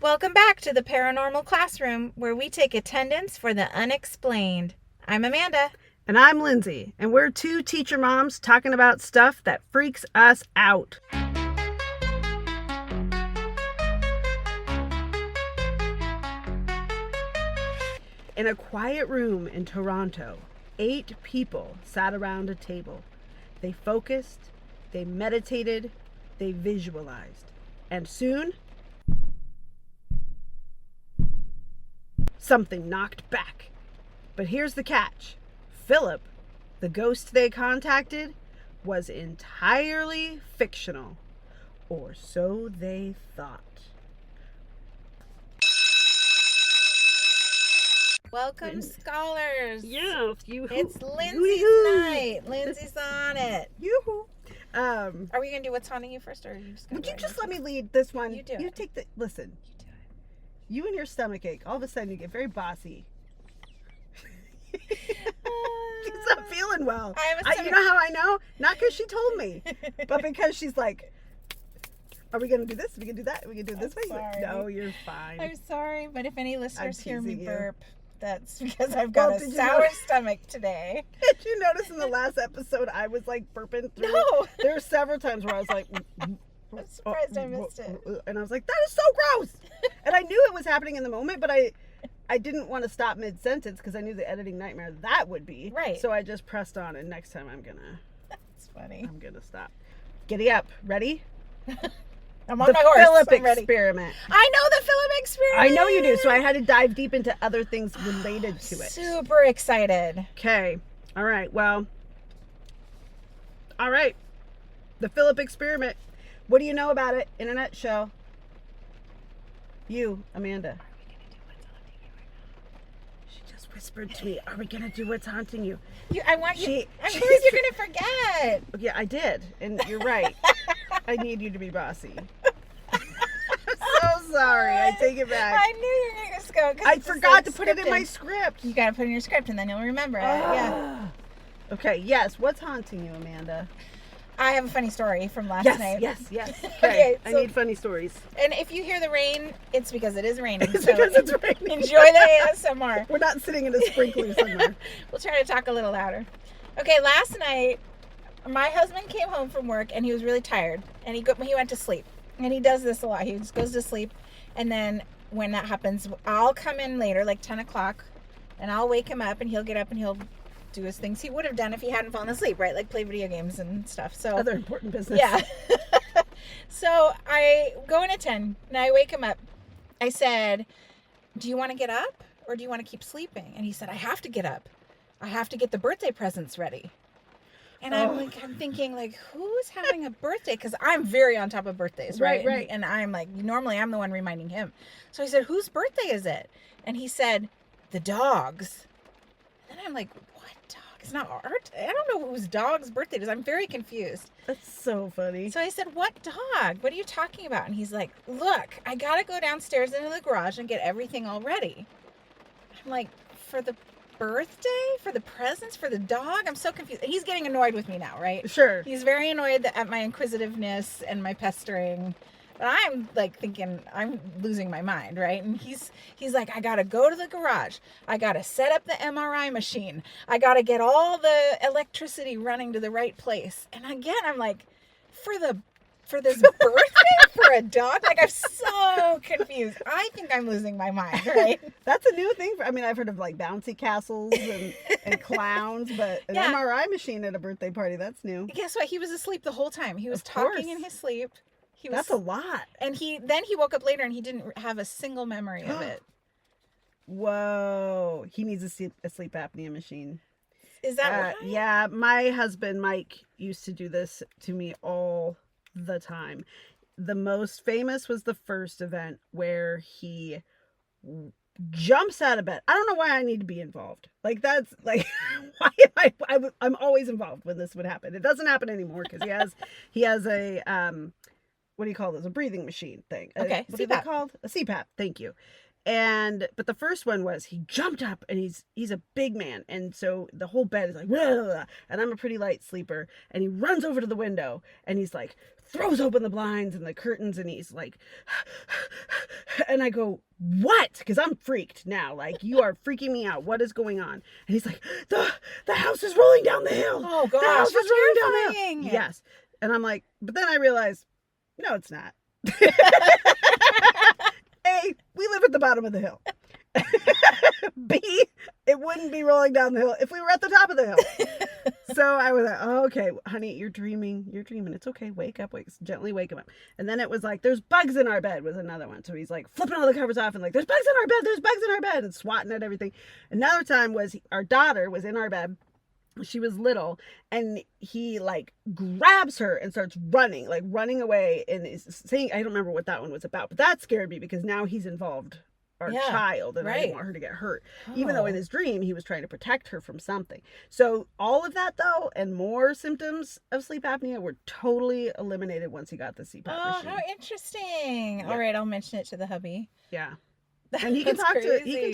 Welcome back to the Paranormal Classroom, where we take attendance for the unexplained. I'm Amanda. And I'm Lindsay, and we're two teacher moms talking about stuff that freaks us out. In a quiet room in Toronto, 8 people sat around a table. They focused, they meditated, they visualized, and soon something knocked back. But here's the catch. Philip, the ghost they contacted, was entirely fictional. Or so they thought. Welcome, scholars. Yes, It's Lindsay's night. Lindsay's on it. Yoo-hoo. Are we going to do what's haunting you first, or are you just going Would to you just let me lead this one? You do You it. take the... Listen. You do it. You and your stomach ache. All of a sudden you get very bossy. She's not feeling well. I have a stomach... You know how I know? Not because she told me, but because she's like, are we going to do this? Are we going to do that? Are we going to do it this way? Sorry. No, you're fine. I'm sorry, but if any listeners hear me teasing you. burp, that's because I've got a did you sour notice- stomach today. Did you notice in the last episode I was like burping through? No. There were several times where I was like... I'm surprised I missed it. And I was like, that is so gross. And I knew it was happening in the moment, but I didn't want to stop mid-sentence because I knew the editing nightmare that would be. Right. So I just pressed on, and next time I'm Funny. gonna stop. Giddy up. Ready? I'm on The my horse. Philip I'm ready. experiment. I know the Philip experiment. I know you do, so I had to dive deep into other things related to it. Super excited. Okay. All right. Well. All right. The Philip experiment. What do you know about it in a nutshell? You, Amanda. She just whispered to me, "Are we gonna do what's haunting you?" I want you. She- Of she's- course, you're gonna forget. Yeah, I did, and you're right. I need you to be bossy. I'm so sorry. I take it back. I knew you were gonna just go. 'Cause I it's just, forgot like, to put it in my scripted. script. You gotta put it in your script, and then you'll remember it. Yeah. Okay. Yes. What's haunting you, Amanda? I have a funny story from last Yes. night. Yes. Yes. Okay, I so- need funny stories. And if you hear the rain, it's because it is raining. It's so because it's raining. Enjoy the ASMR. We're not sitting in a sprinkler somewhere. We'll try to talk a little louder. Okay, last night, my husband came home from work and he was really tired, and he went to sleep. And he does this a lot. He just goes to sleep, and then when that happens, I'll come in later, like 10 o'clock, and I'll wake him up, and he'll get up and he'll do his things he would have done if he hadn't fallen asleep, right? Like play video games and stuff. So Other important business. yeah. So I go in at 10 and I wake him up. I said, do you want to get up or do you want to keep sleeping? And he said, I have to get up. I have to get the birthday presents ready. And I'm thinking like, who's having a birthday? Because I'm very on top of birthdays, right? Right. And I'm like, normally I'm the one reminding him. So I said, whose birthday is it? And he said, the dog's. And then I'm like, what dog? It's not art. I don't know whose dog's birthday it is. I'm very confused. That's so funny. So I said, what dog? What are you talking about? And he's like, look, I got to go downstairs into the garage and get everything all ready. I'm like, for the birthday? For the presents? For the dog? I'm so confused. And he's getting annoyed with me now, right? Sure. He's very annoyed at my inquisitiveness and my pestering. But I'm like thinking I'm losing my mind, right? And he's like, I gotta go to the garage. I gotta set up the MRI machine. I gotta get all the electricity running to the right place. And again, I'm like, for this birthday for a dog? Like, I'm so confused. I think I'm losing my mind, right? That's a new thing. I've heard of like bouncy castles and clowns, but an Yeah. MRI machine at a birthday party, that's new. Guess what? He was asleep the whole time. He was Of course. talking in his sleep. He was, That's a lot. and he woke up later and he didn't have a single memory of it. Whoa. He needs a sleep apnea machine. Is that why? Yeah, my husband Mike used to do this to me all the time. The most famous was the first event where he jumps out of bed. I don't know why I need to be involved. Like, that's like, why am I'm always involved when this would happen. It doesn't happen anymore because he has a what do you call this? A breathing machine thing. Okay, What are they CPAP. called? A CPAP. Thank you. But the first one was he jumped up, and he's a big man, and so the whole bed is like, "Whoa," and I'm a pretty light sleeper, and he runs over to the window and he's like, throws open the blinds and the curtains, and he's like, and I go, what? Because I'm freaked now. Like, you are freaking me out. What is going on? And he's like, the house is rolling down the hill. Oh gosh, The house is rolling down the hill. terrifying. Yes. And I'm like, but then I realized, no, it's not. A, we live at the bottom of the hill. B, it wouldn't be rolling down the hill if we were at the top of the hill. So I was like, oh, okay, honey, you're dreaming. It's okay. Wake up, gently wake him up. And then it was like, there's bugs in our bed was another one. So he's like flipping all the covers off and like, there's bugs in our bed, and swatting at everything. Another time was our daughter was in our bed. She was little, and he like grabs her and starts running away, and is saying, I don't remember what that one was about, but that scared me because now he's involved our child, and I didn't want her to get hurt. Even though in his dream he was trying to protect her from something. So all of that though, and more symptoms of sleep apnea, were totally eliminated once he got the CPAP machine. How interesting. Yeah. All right, I'll mention it to the hubby. Yeah. And he can That's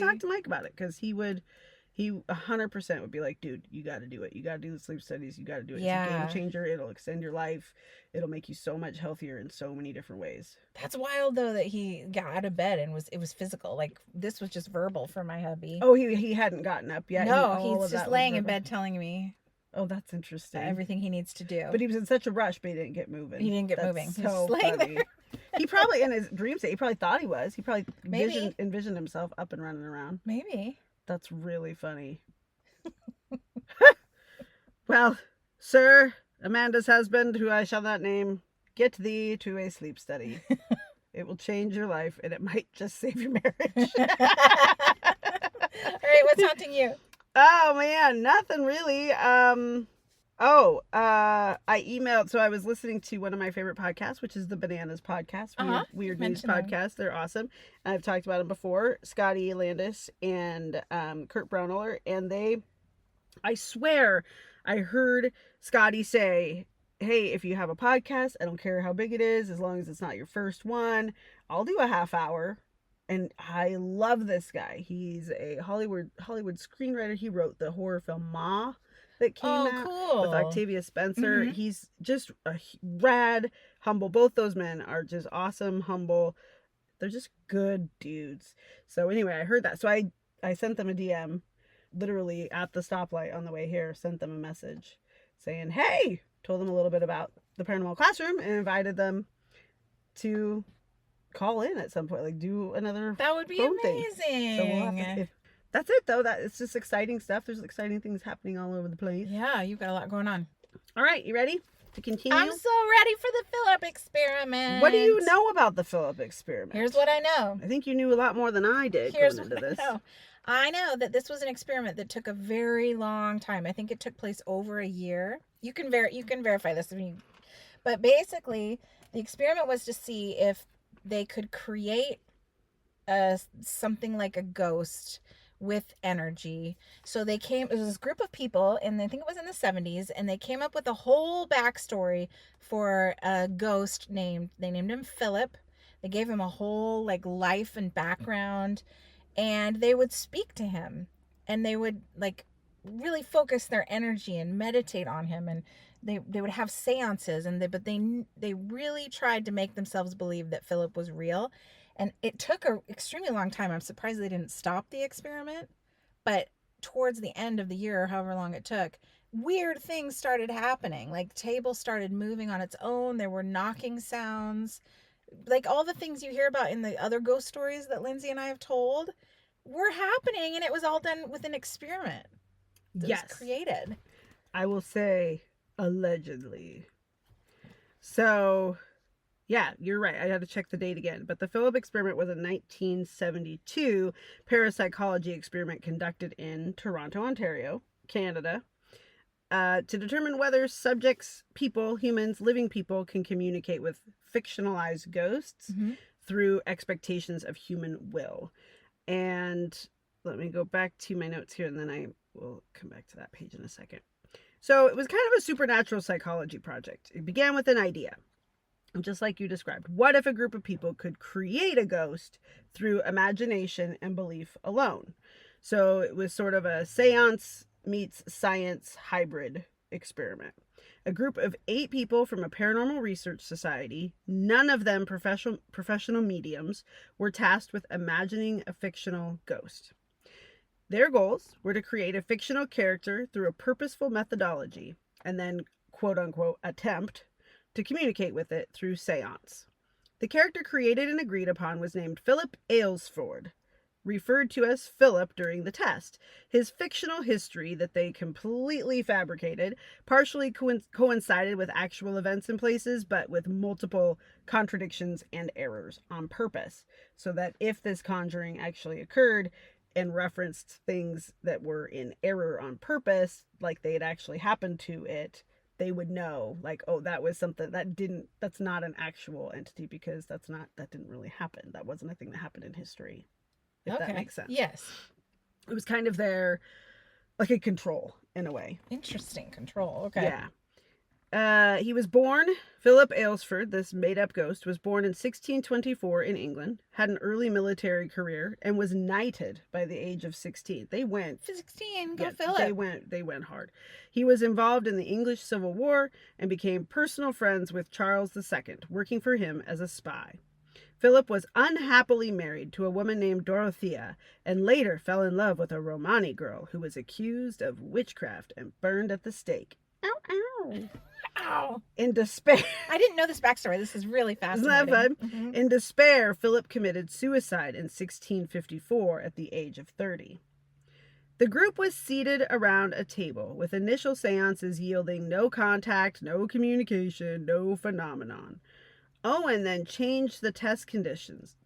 talk to Mike about it, because he 100% would be like, dude, you got to do it. You got to do the sleep studies. You got to do it. Yeah. It's a game changer. It'll extend your life. It'll make you so much healthier in so many different ways. That's wild though, that he got out of bed and it was physical. Like, this was just verbal for my hubby. Oh, he hadn't gotten up yet. No, he's just laying in bed telling me. Oh, that's interesting. Everything he needs to do. But he was in such a rush, but he didn't get moving. He didn't get moving. So He's just laying there. He probably, in his dream state, he probably thought he was. He probably Maybe. envisioned himself up and running around. Maybe. That's really funny. Well, sir, Amanda's husband, who I shall not name, get thee to a sleep study. It will change your life, and it might just save your marriage. All right, what's haunting you? Oh man, nothing really. I emailed, so I was listening to one of my favorite podcasts, which is the Bananas podcast, Weird News podcast. They're awesome. I've talked about them before, Scotty Landis and Kurt Braunohler, and I swear I heard Scotty say, hey, if you have a podcast, I don't care how big it is, as long as it's not your first one, I'll do a half hour. And I love this guy. He's a Hollywood screenwriter. He wrote the horror film Ma that came out with Octavia Spencer. Mm-hmm. He's just a rad, humble. Both those men are just awesome, humble. They're just good dudes. So anyway, I heard that. So I sent them a DM, literally at the stoplight on the way here, sent them a message saying, hey, told them a little bit about the Paranormal Classroom and invited them to call in at some point, like do another that would be amazing thing. So we'll have to, that's it though. That it's just exciting stuff. There's exciting things happening all over the place. Yeah, you've got a lot going on. All right, you ready to continue? I'm so ready for the Philip experiment. What do you know about the Philip experiment? Here's what I know. I think you knew a lot more than I did. Here's going into what this. I know that this was an experiment that took a very long time. I think it took place over a year. You can verify this. But basically, the experiment was to see if they could create something like a ghost with energy. So it was this group of people, and I think it was in the 70s, and they came up with a whole backstory for a ghost they named him Philip. They gave him a whole like life and background, and they would speak to him, and they would like really focus their energy and meditate on him, and they would have séances, and they really tried to make themselves believe that Philip was real. And it took an extremely long time. I'm surprised they didn't stop the experiment. But towards the end of the year, however long it took, weird things started happening. Like, the table started moving on its own. There were knocking sounds. Like, all the things you hear about in the other ghost stories that Lindsay and I have told were happening. And it was all done with an experiment that was created. I will say, allegedly. So... yeah, you're right. I had to check the date again. But the Philip experiment was a 1972 parapsychology experiment conducted in Toronto, Ontario, Canada, to determine whether subjects, humans, living people, can communicate with fictionalized ghosts through expectations of human will. And let me go back to my notes here, and then I will come back to that page in a second. So it was kind of a supernatural psychology project. It began with an idea. Just like you described, what if a group of people could create a ghost through imagination and belief alone? So it was sort of a seance meets science hybrid experiment. A group of 8 people from a paranormal research society, none of them professional mediums, were tasked with imagining a fictional ghost. Their goals were to create a fictional character through a purposeful methodology and then, quote unquote, attempt to communicate with it through séance. The character created and agreed upon was named Philip Aylesford, referred to as Philip during the test. His fictional history that they completely fabricated partially coincided with actual events and places, but with multiple contradictions and errors on purpose, so that if this conjuring actually occurred and referenced things that were in error on purpose, like they had actually happened to it, they would know, like, oh, that was something that's not an actual entity, because that didn't really happen. That wasn't a thing that happened in history. If that makes sense. Yes. It was kind of their, like, a control in a way. Interesting control. Okay. Yeah. He was born, Philip Aylesford, this made-up ghost, was born in 1624 in England, had an early military career, and was knighted by the age of 16. They went... 16, go Philip. They went hard. He was involved in the English Civil War and became personal friends with Charles II, working for him as a spy. Philip was unhappily married to a woman named Dorothea, and later fell in love with a Romani girl who was accused of witchcraft and burned at the stake. Ow, ow. Ow. In despair. I didn't know this backstory. This is really fascinating. Isn't that fun? Mm-hmm. In despair, Philip committed suicide in 1654 at the age of 30. The group was seated around a table, with initial seances yielding no contact, no communication, no phenomenon. Owen then changed the test conditions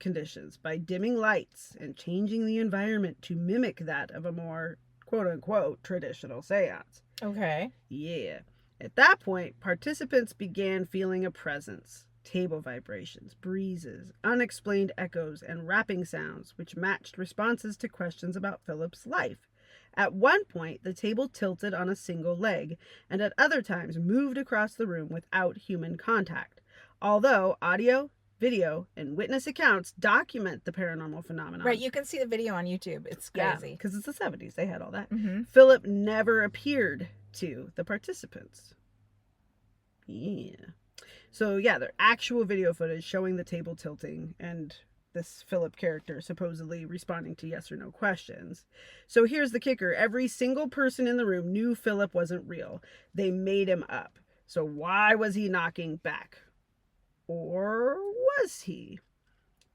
by dimming lights and changing the environment to mimic that of a more, quote-unquote, traditional seance. Okay. Yeah. At that point, participants began feeling a presence, table vibrations, breezes, unexplained echoes, and rapping sounds, which matched responses to questions about Philip's life. At one point, the table tilted on a single leg, and at other times moved across the room without human contact. Although audio, video, and witness accounts document the paranormal phenomenon. Right, you can see the video on YouTube. It's crazy. Yeah, because it's the 70s. They had all that. Mm-hmm. Philip never appeared to the participants. Yeah. So, yeah, there are actual video footage showing the table tilting and this Philip character supposedly responding to yes or no questions. So here's the kicker. Every single person in the room knew Philip wasn't real. They made him up. So why was he knocking back? Or was he?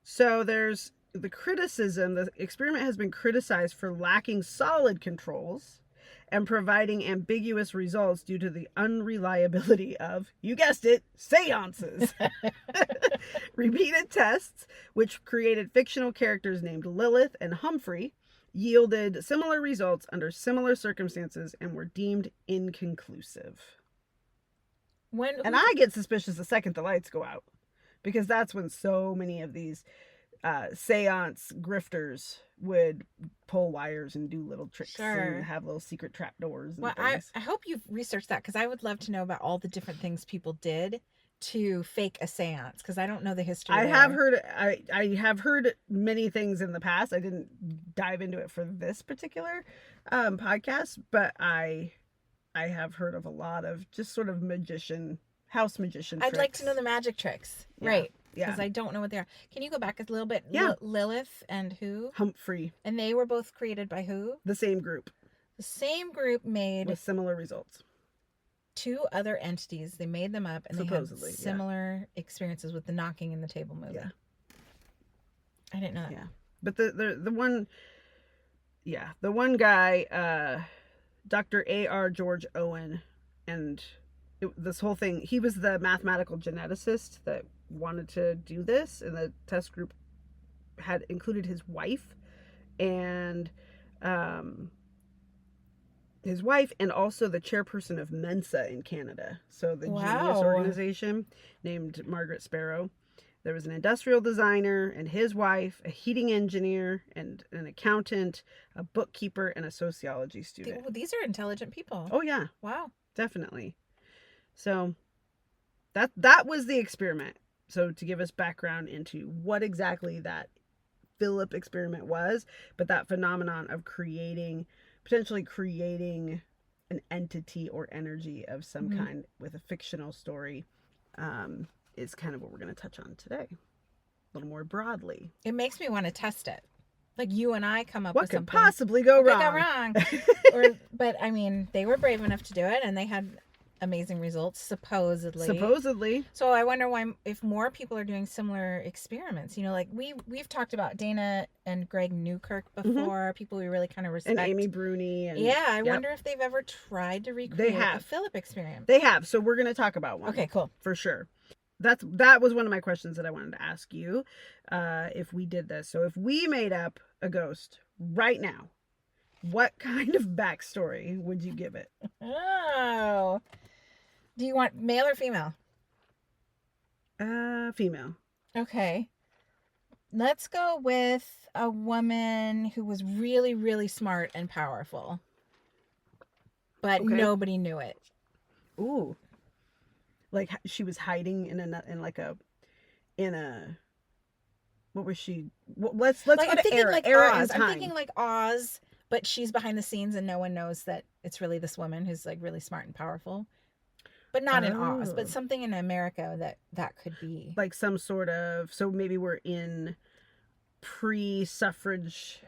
So there's the criticism. The experiment has been criticized for lacking solid controls and providing ambiguous results due to the unreliability of, you guessed it, seances. Repeated tests, which created fictional characters named Lilith and Humphrey, yielded similar results under similar circumstances and were deemed inconclusive. And I get suspicious the second the lights go out, because that's when so many of these seance grifters would pull wires and do little tricks and have little secret trap doors and things. I hope you've researched that, because I would love to know about all the different things people did to fake a seance, because I don't know the history. I have heard many things in the past. I didn't dive into it for this particular podcast, but I have heard of a lot of just sort of house magician tricks. I'd like to know the magic tricks. Yeah. Right. Yeah. Because I don't know what they are. Can you go back a little bit? Yeah. Lilith and who? Humphrey. And they were both created by who? The same group. The same group made... with similar results. 2 other entities. They made them up, and supposedly, they had similar experiences with the knocking and the table moving. Yeah. I didn't know that. Yeah. But the one guy, Dr. A.R. George Owen, and this whole thing, he was the mathematical geneticist that wanted to do this, and the test group had included his wife and also the chairperson of Mensa in Canada. So the genius organization named Margaret Sparrow. There was an industrial designer and his wife, a heating engineer and an accountant, a bookkeeper, and a sociology student. These are intelligent people. Oh yeah. Wow. Definitely. So that was the experiment. So to give us background into what exactly that Philip experiment was, but that phenomenon of potentially creating an entity or energy of some kind with a fictional story, is kind of what we're going to touch on today, a little more broadly. It makes me want to test it. Like you and I come up What with could something. possibly go What wrong? could go wrong? But I mean, they were brave enough to do it, and they had amazing results, supposedly. So I wonder why, if more people are doing similar experiments. You know, like we've talked about Dana and Greg Newkirk before, people we really kind of respect. And Amy Bruni. And I wonder if they've ever tried to recreate a Philip experiment. They have. So we're going to talk about one. Okay, cool. For sure. That was one of my questions that I wanted to ask you, if we did this. So if we made up a ghost right now, what kind of backstory would you give it? Oh. Do you want male or female? Female. Okay. Let's go with a woman who was really, really smart and powerful. But nobody knew it. Ooh. Like she was hiding in a what was she? Let's like, go I'm to thinking era. Like Era Oz. and time. I'm thinking like Oz, but she's behind the scenes and no one knows that it's really this woman who's like really smart and powerful. But not in Oz, but something in America that could be. Like some sort of, so maybe we're in pre-suffrage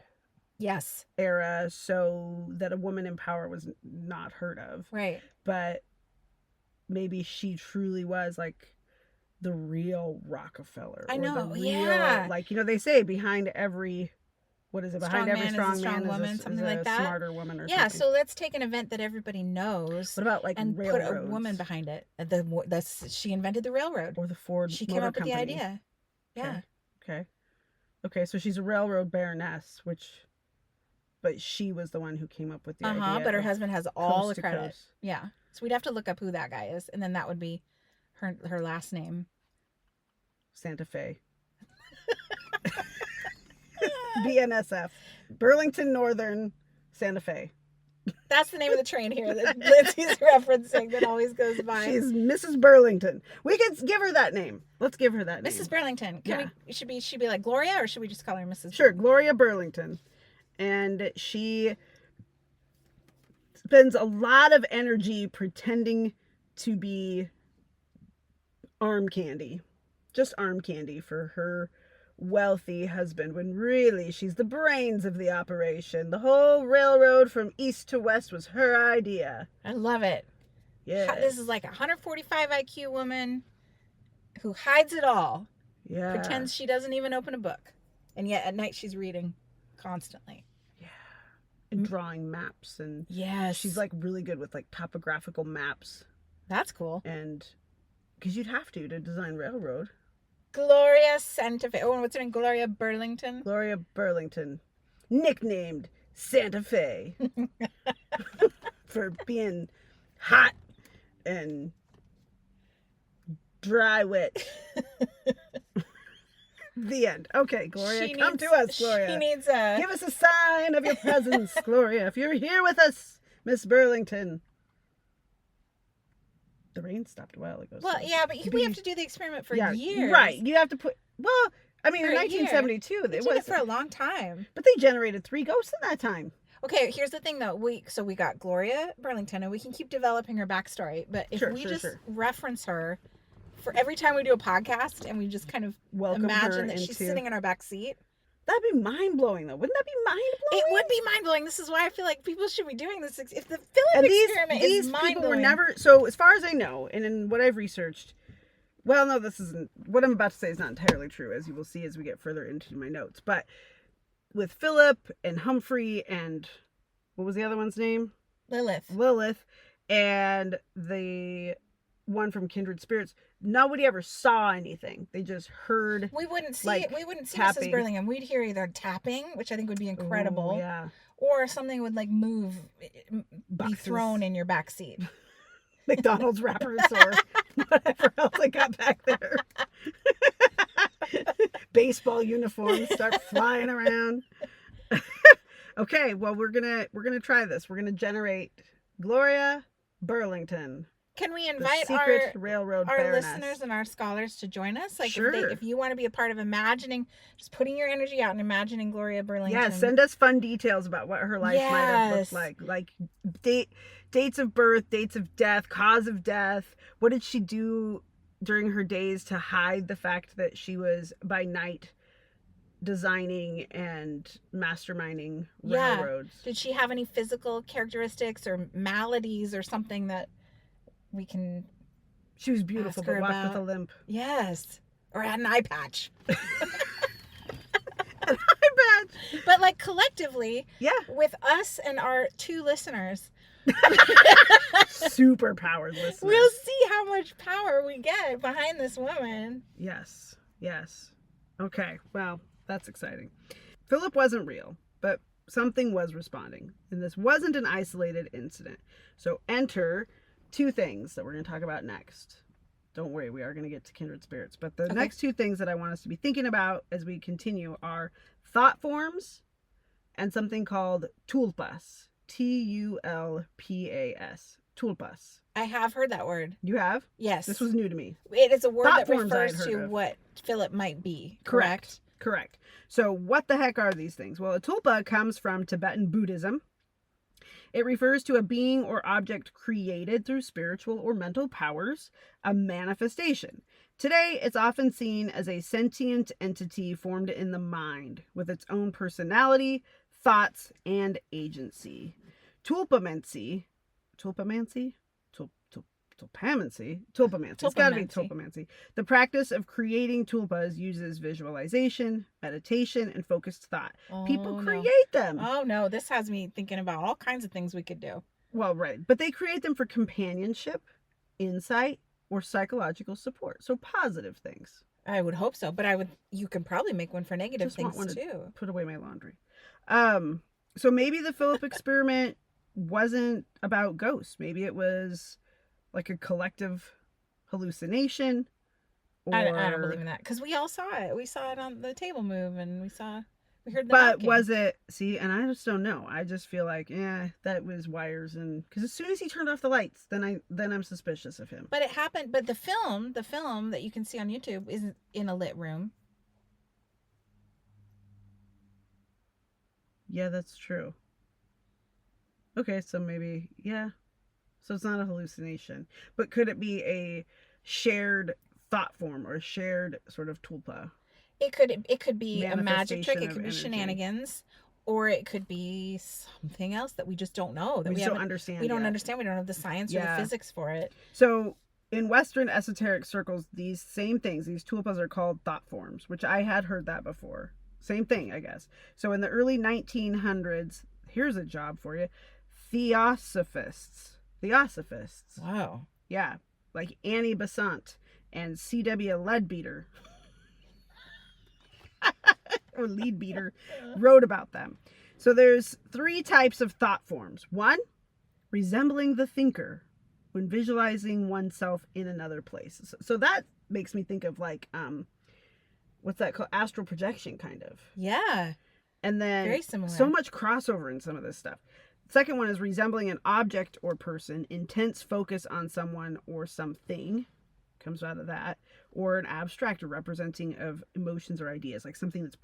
era, so that a woman in power was not heard of. Right. But maybe she truly was like the real Rockefeller. I know, or the real, like, you know, they say behind every, what is it? Behind every strong man is a something like that. Smarter woman or something. Yeah, so let's take an event that everybody knows. What about like and railroads? Put a woman behind it. She invented the railroad. Or the Ford She Motor came up Company. with the idea. Yeah. Okay, so she's a railroad baroness, but she was the one who came up with the idea. But her husband has all the credit. Coast. Yeah. So we'd have to look up who that guy is, and then that would be her last name. Santa Fe. BNSF. Burlington Northern Santa Fe. That's the name of the train here that Lindsay's referencing that always goes by. She's Mrs. Burlington. We could give her that name. Let's give her that name. Mrs. Burlington. Should she be like Gloria, or should we just call her Mrs. Sure, Gloria Burlington. And she spends a lot of energy pretending to be arm candy. Just arm candy for her wealthy husband, when really she's the brains of the operation. The whole railroad from east to west was her idea. I love it. Yeah. This is like a 145 IQ woman who hides it all. Yeah. Pretends she doesn't even open a book. And yet at night she's reading constantly. Yeah. And drawing maps. And she's like really good with like topographical maps. That's cool. And because you'd have to design railroad. Gloria Santa Fe. Oh, and what's her name? Gloria Burlington? Gloria Burlington. Nicknamed Santa Fe. For being hot and dry wit. The end. Okay, Gloria, come to us, Gloria. She needs give us a sign of your presence, Gloria. If you're here with us, Miss Burlington. The rain stopped a while ago. Well, yeah, but we have to do the experiment for years. Right. You have to put... Well, I mean, in 1972, they did it for a long time. But they generated 3 ghosts in that time. Okay, here's the thing, though. We got Gloria Burlington, and we can keep developing her backstory. But if we just reference her for every time we do a podcast, and we just kind of imagine that she's sitting in our back seat. That'd be mind-blowing, though. Wouldn't that be mind-blowing? It would be mind-blowing. This is why I feel like people should be doing this. If the Philip experiment is mind-blowing. People were never... So, as far as I know, and in what I've researched... Well, no, this isn't... What I'm about to say is not entirely true, as you will see as we get further into my notes. But with Philip and Humphrey and... What was the other one's name? Lilith. And the one from Kindred Spirits... Nobody ever saw anything. They just heard. We wouldn't see it. We wouldn't see Mrs. Burlington. We'd hear either tapping, which I think would be incredible, or something would like move, be thrown in your back seat. McDonald's wrappers or whatever else I got back there. Baseball uniforms start flying around. Okay, well we're gonna try this. We're gonna generate Gloria Burlington. Can we The invite secret railroad our baroness. listeners and our scholars to join us? Like, Sure. if you want to be a part of imagining, just putting your energy out and imagining Gloria Burlington. Yeah, send us fun details about what her life might have looked like dates of birth, dates of death, cause of death. What did she do during her days to hide the fact that she was by night designing and masterminding railroads? Did she have any physical characteristics or maladies or something that we can... She was beautiful, but walked with a limp. Yes. Or had an eye patch. An eye patch. But like collectively, with us and our 2 listeners, super powered listeners, we'll see how much power we get behind this woman. Yes. Okay, well, that's exciting. Philip wasn't real, but something was responding, and this wasn't an isolated incident. So enter 2 things that we're going to talk about next. Don't worry, we are going to get to kindred spirits, but the next 2 things that I want us to be thinking about as we continue are thought forms and something called tulpas. Tulpas. Tulpas. I have heard that word. You have? Yes. This was new to me. It is a word Thought that forms refers I'd heard to of. what Philip might be. Correct. So what the heck are these things? Well, a tulpa comes from Tibetan Buddhism. It refers to a being or object created through spiritual or mental powers, a manifestation. Today, it's often seen as a sentient entity formed in the mind with its own personality, thoughts, and agency. Tulpamancy. It's got to be tulpamancy. The practice of creating tulpas uses visualization, meditation, and focused thought. People create them. Oh no, this has me thinking about all kinds of things we could do. Well, right. But they create them for companionship, insight, or psychological support. So positive things. I would hope so, but you can probably make one for negative things too. Put away my laundry. So maybe the Philip experiment wasn't about ghosts. Maybe it was like a collective hallucination. Or... I don't believe in that, because we all saw it. We saw it on the table move, and we heard the But knocking. was it? See, and I just don't know. I just feel like, that was wires, and because as soon as he turned off the lights, then I'm suspicious of him. But it happened. But the film that you can see on YouTube is in a lit room. Yeah, that's true. Okay, so maybe, so it's not a hallucination, but could it be a shared thought form or a shared sort of tulpa? It could be a magic trick. It could be shenanigans, or it could be something else that we just don't know. That we don't understand. We don't understand. We don't have the science or the physics for it. So in Western esoteric circles, these same things, these tulpas, are called thought forms, which I had heard that before. Same thing, I guess. So in the early 1900s, here's a job for you. Theosophists. Wow. Yeah. Like Annie Besant and C.W. Leadbeater or Leadbeater wrote about them. So there's 3 types of thought forms. 1, resembling the thinker when visualizing oneself in another place. So that makes me think of like, what's that called? Astral projection, kind of. Yeah. And then very similar. So much crossover in some of this stuff. Second one is resembling an object or person, intense focus on someone or something, comes out of that, or an abstract or representing of emotions or ideas, like something that's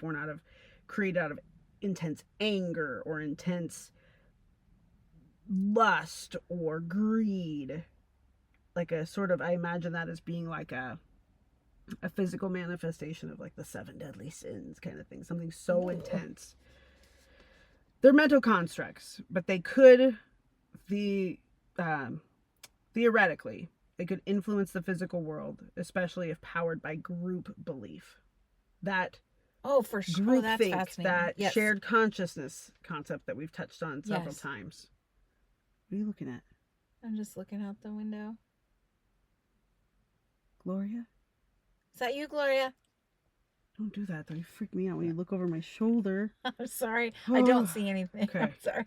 created out of intense anger or intense lust or greed. Like a sort of, I imagine that as being like a physical manifestation of like the 7 deadly sins kind of thing, something so intense. They're mental constructs, but they could, theoretically, they could influence the physical world, especially if powered by group belief. That for sure. Group That's think, fascinating. that shared consciousness concept that we've touched on several times. What are you looking at? I'm just looking out the window. Gloria? Is that you, Gloria? Don't do that, though. You freak me out when you look over my shoulder. I'm sorry. I don't see anything. Okay. I'm sorry.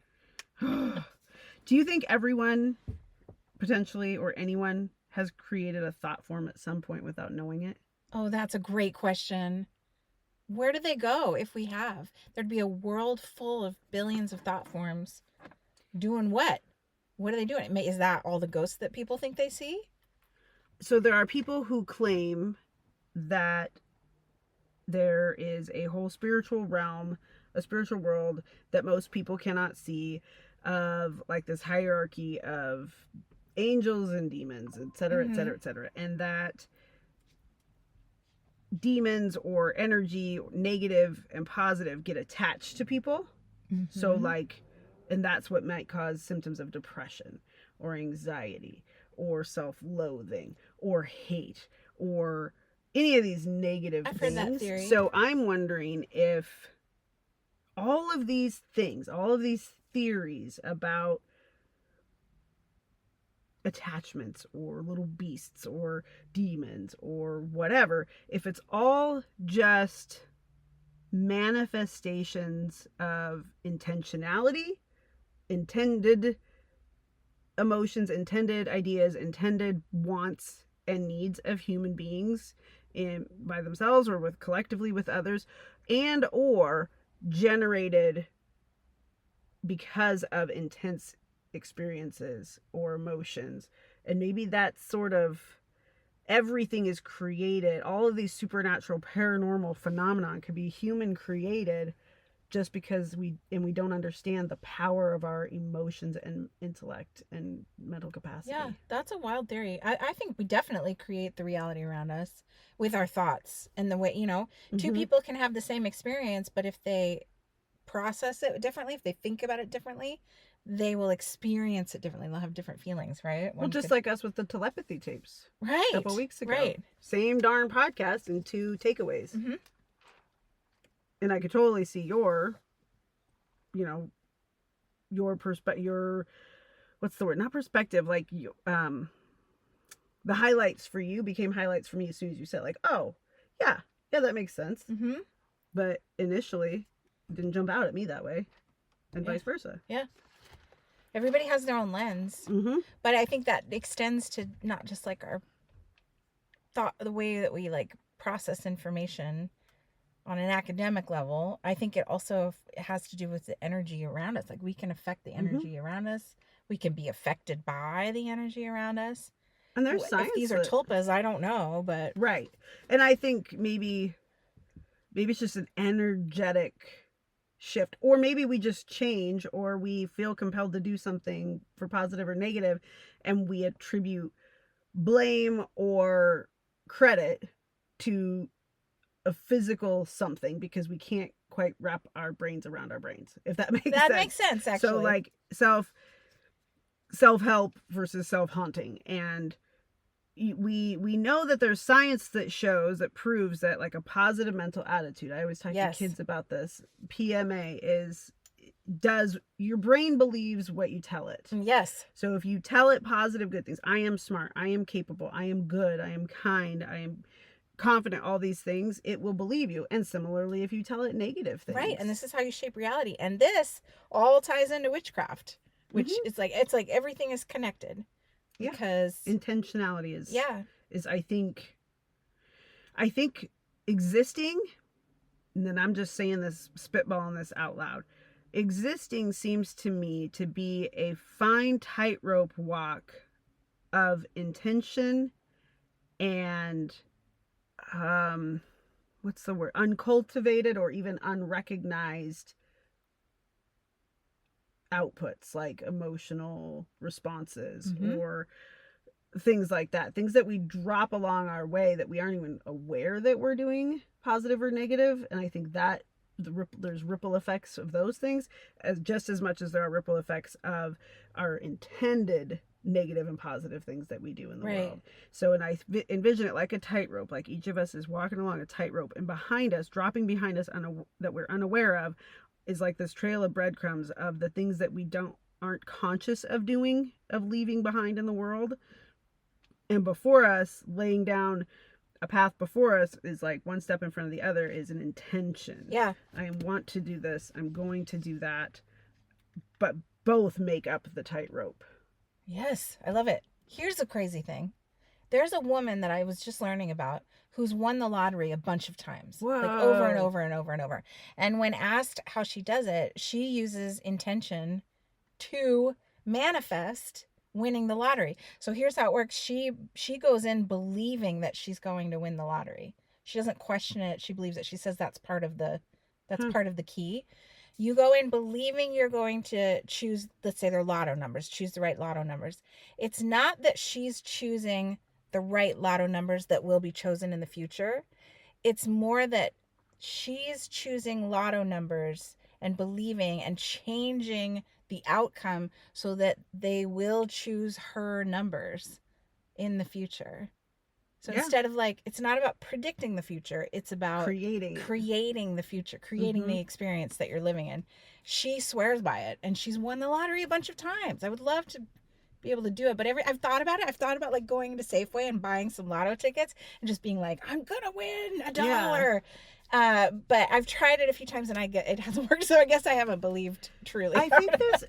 Do you think everyone, potentially, or anyone, has created a thought form at some point without knowing it? Oh, that's a great question. Where do they go if we have? There'd be a world full of billions of thought forms. Doing what? What are they doing? Is that all the ghosts that people think they see? So there are people who claim that there is a whole spiritual realm, a spiritual world that most people cannot see, of like this hierarchy of angels and demons, etc., etc., etc., and that demons or energy, negative and positive, get attached to people. So like, and that's what might cause symptoms of depression or anxiety or self-loathing or hate or any of these negative I've things. heard that theory. So I'm wondering if all of these things, all of these theories about attachments or little beasts or demons or whatever, if it's all just manifestations of intentionality, intended emotions, intended ideas, intended wants and needs of human beings in by themselves or with collectively with others, and or generated because of intense experiences or emotions. And maybe that's sort of everything is created, all of these supernatural paranormal phenomenon could be human created just because we don't understand the power of our emotions and intellect and mental capacity. Yeah, that's a wild theory. I think we definitely create the reality around us with our thoughts and the way, two people can have the same experience, but if they process it differently, if they think about it differently, they will experience it differently. They'll have different feelings, right? Well, just like us with the telepathy tapes. Right. A couple weeks ago. Right. Same darn podcast and 2 takeaways. Mm-hmm. And I could totally see your perspective, what's the word? Not perspective, like the highlights for you became highlights for me as soon as you said, like, oh, yeah, that makes sense. Mm-hmm. But initially, it didn't jump out at me that way, and vice versa. Yeah. Everybody has their own lens. Mm-hmm. But I think that extends to not just like our thought, the way that we like process information on an academic level. I think it also has to do with the energy around us. Like we can affect the energy around us. We can be affected by the energy around us. And there's science. If these are tulpas, I don't know, but right. And I think maybe it's just an energetic shift, or maybe we just change, or we feel compelled to do something for positive or negative, and we attribute blame or credit to a physical something because we can't quite wrap our brains around our brains, if that makes sense. That makes sense, actually. So like self-help versus self-haunting. And we know that there's science that shows, that proves that like a positive mental attitude, I always talk to kids about this, PMA does your brain believes what you tell it. Yes. So if you tell it positive, good things, I am smart, I am capable, I am good, I am kind, I am confident, all these things, it will believe you. And similarly, if you tell it negative things. Right. And this is how you shape reality. And this all ties into witchcraft, which it's like everything is connected. Because intentionality is I think existing, and then I'm just saying this, spitballing this out loud. Existing seems to me to be a fine tightrope walk of intention and what's the word? Uncultivated or even unrecognized outputs, like emotional responses or things like that, things that we drop along our way that we aren't even aware that we're doing positive or negative. And I think that there's ripple effects of those things as just as much as there are ripple effects of our intended negative and positive things that we do in the world. So, and I envision it like a tightrope, like each of us is walking along a tightrope, and behind us, dropping behind us that we're unaware of, is like this trail of breadcrumbs of the things that we aren't conscious of doing, of leaving behind in the world. And before us, laying down a path before us is like one step in front of the other is an intention. Yeah. I want to do this. I'm going to do that. But both make up the tightrope. Yes, I love it. Here's the crazy thing. There's a woman that I was just learning about who's won the lottery a bunch of times. Whoa. Like over and over and over and over. And when asked how she does it, she uses intention to manifest winning the lottery. So here's how it works. She goes in believing that she's going to win the lottery. She doesn't question it. She believes it. She says that's part of the key. You go in believing you're going to choose, let's say they're lotto numbers, choose the right lotto numbers. It's not that she's choosing the right lotto numbers that will be chosen in the future. It's more that she's choosing lotto numbers and believing and changing the outcome so that they will choose her numbers in the future. So instead of like, it's not about predicting the future, it's about creating the future, creating the experience that you're living in. She swears by it, and she's won the lottery a bunch of times. I would love to be able to do it, but I've thought about it. I've thought about like going to Safeway and buying some lotto tickets and just being like, I'm gonna win $1. But I've tried it a few times and it hasn't worked. So I guess I haven't believed truly. I think there's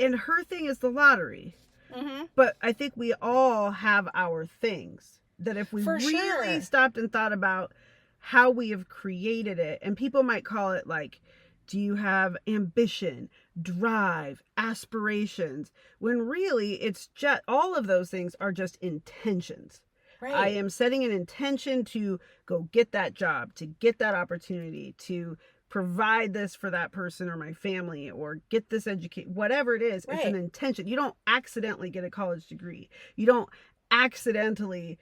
and her thing is the lottery. Mm-hmm. But I think we all have our things that if we really stopped and thought about how we have created it, and people might call it like, do you have ambition, drive, aspirations? When really it's just, all of those things are just intentions. Right. I am setting an intention to go get that job, to get that opportunity, to provide this for that person or my family, or get this education, whatever it is. Right. It's an intention. You don't accidentally get a college degree. You don't accidentally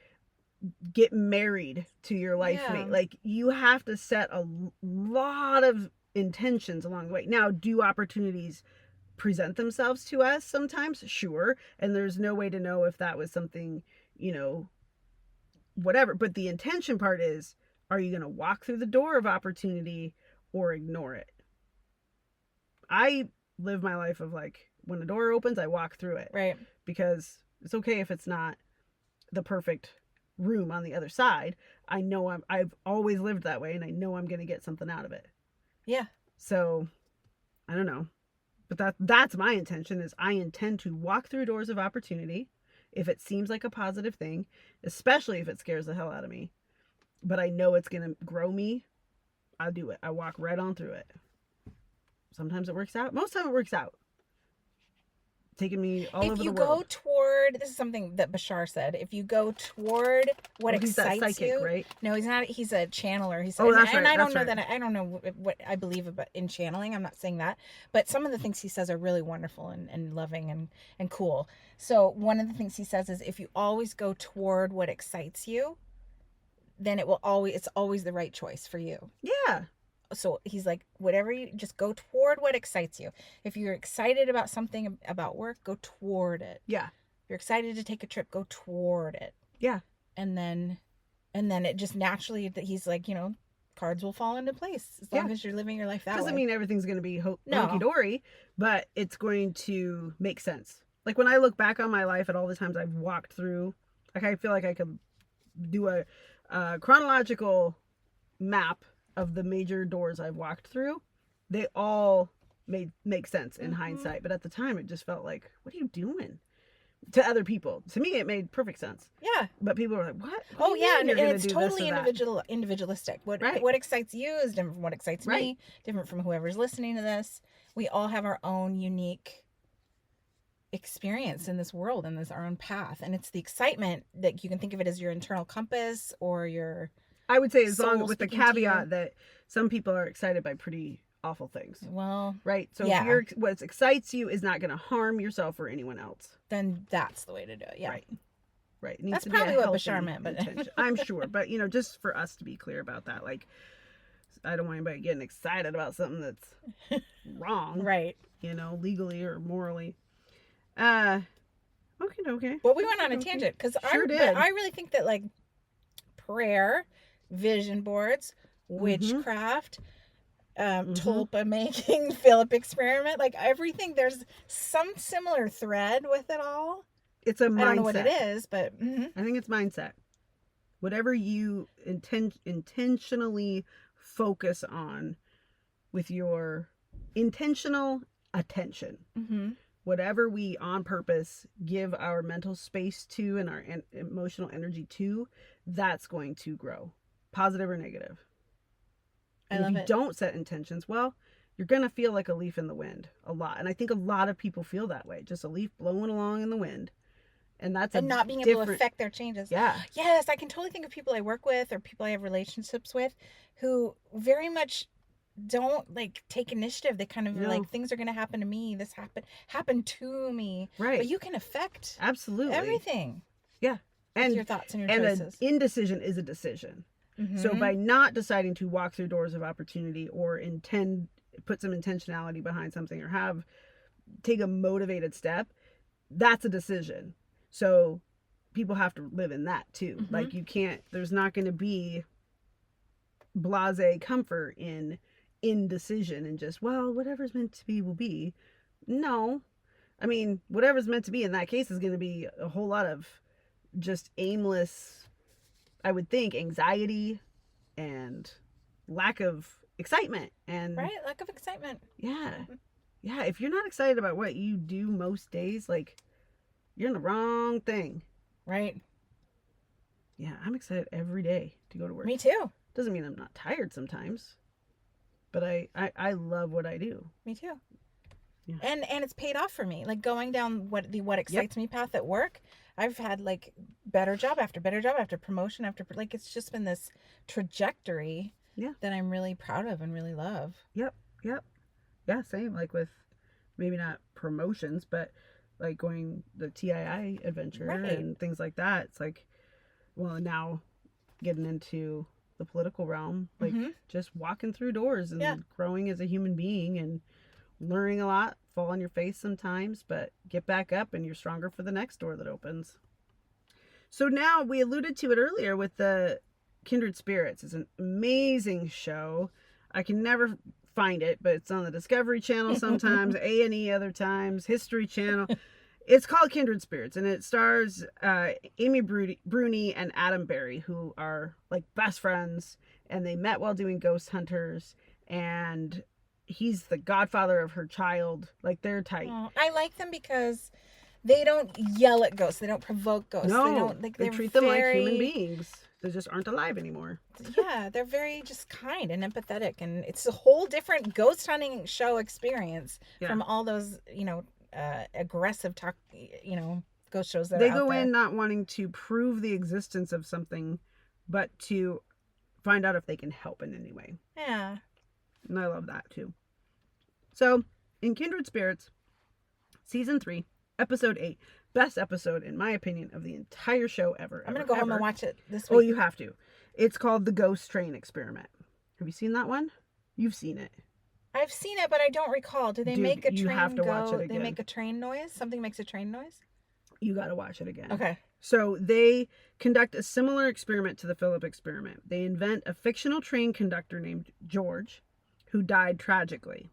get married to your life mate. Like, you have to set a lot of intentions along the way. Now, do opportunities present themselves to us sometimes? Sure. And there's no way to know if that was something, whatever. But the intention part is, are you going to walk through the door of opportunity or ignore it? I live my life of like, when the door opens, I walk through it. Right. Because it's okay if it's not the perfect room on the other side. I know I've always lived that way, and I know I'm going to get something out of it. Yeah. So, I don't know. But that's my intention, is I intend to walk through doors of opportunity if it seems like a positive thing, especially if it scares the hell out of me. But I know it's going to grow me. I'll do it. I walk right on through it. Sometimes it works out. Most of the time it works out. Taking me all over the world. If you go toward, this is something that Bashar said, if you go toward what excites he's that psychic, you, right? No, he's not. He's a channeler. He said, that's right. And I don't know that. I don't know what I believe about in channeling. I'm not saying that, but some of the things he says are really wonderful and loving and cool. So one of the things he says is, if you always go toward what excites you, then it's always the right choice for you. Yeah. So he's like, whatever you just go toward what excites you. If you're excited about something about work, go toward it. Yeah. If you're excited to take a trip, go toward it. Yeah. And then it just naturally, that he's like, cards will fall into place as long as you're living your life that way. Doesn't mean everything's going to be hunky-dory, but it's going to make sense. Like, when I look back on my life at all the times I've walked through, like, I feel like I could do a chronological map of the major doors I've walked through. They all make sense in hindsight, but at the time it just felt like, what are you doing? To other people, to me it made perfect sense. Yeah, but people were like, what? Oh yeah, and it's totally individualistic. What excites you is different from what excites me, different from whoever's listening to this. We all have our own unique experience in this world, and this our own path, and it's the excitement that you can think of it as your internal compass or your, I would say, as long with the caveat that some people are excited by pretty awful things. Well, right. So if what excites you is not going to harm yourself or anyone else, then that's the way to do it. Yeah. Right. Right. That's probably what Bashar meant, but I'm sure. But just for us to be clear about that, like, I don't want anybody getting excited about something that's wrong. Right. Legally or morally. Okay. Well, we went on a tangent because I really think that, like, prayer, vision boards, witchcraft, tulpa making, Philip experiment, like everything, there's some similar thread with it all. It's a mindset. I don't know what it is, but I think it's mindset. Whatever you intentionally focus on with your intentional attention. Whatever we on purpose give our mental space to and our emotional energy to, that's going to grow, positive or negative. And if you don't set intentions, well, you're going to feel like a leaf in the wind a lot. And I think a lot of people feel that way, just a leaf blowing along in the wind. And that's and not being able to affect their changes. Yeah. Yes, I can totally think of people I work with or people I have relationships with who very much don't like take initiative. They kind of like, things are going to happen to me. This happened to me. Right. But you can affect absolutely everything. Yeah. And your thoughts and your choices. An indecision is a decision. So by not deciding to walk through doors of opportunity or put some intentionality behind something or take a motivated step, that's a decision. So people have to live in that too. Like there's not going to be blasé comfort in indecision and just, well, whatever's meant to be will be. No. I mean, whatever's meant to be in that case is going to be a whole lot of just aimless, I would think, anxiety and lack of excitement. And right, lack of excitement. Yeah. Yeah, if you're not excited about what you do most days, like, you're in the wrong thing. Right. Yeah, I'm excited every day to go to work. Me too. Doesn't mean I'm not tired sometimes, but I love what I do. Me too. Yeah. And it's paid off for me. Like going down what excites me path at work, I've had like better job after promotion after, like, it's just been this trajectory that I'm really proud of and really love. Yep. Yeah, same. Like with maybe not promotions, but like going the TII adventure and things like that. It's like, well, now getting into the political realm, like just walking through doors and growing as a human being and learning a lot, fall on your face sometimes, but get back up and you're stronger for the next door that opens. So now, we alluded to it earlier with the Kindred Spirits. It's an amazing show. I can never find it, but it's on the Discovery Channel sometimes, A&E other times, History Channel. It's called Kindred Spirits, and it stars Amy Bruni and Adam Berry, who are like best friends, and they met while doing Ghost Hunters, and he's the godfather of her child. Like, they're tight. Oh, I like them because they don't yell at ghosts. They don't provoke ghosts. No, they treat them like human beings. They just aren't alive anymore. Yeah, they're very just kind and empathetic, and it's a whole different ghost hunting show experience from all those, aggressive ghost shows that they go in not wanting to prove the existence of something, but to find out if they can help in any way. Yeah. And I love that too. So, in Kindred Spirits, Season 3, Episode 8, best episode, in my opinion, of the entire show ever. I'm going to go home and watch it this week. Oh, you have to. It's called The Ghost Train Experiment. Have you seen that one? You've seen it. I've seen it, but I don't recall. Do they make a train you have to watch it again. They make a train noise? Something makes a train noise? You got to watch it again. Okay. So they conduct a similar experiment to the Philip experiment. They invent a fictional train conductor named George, who died tragically.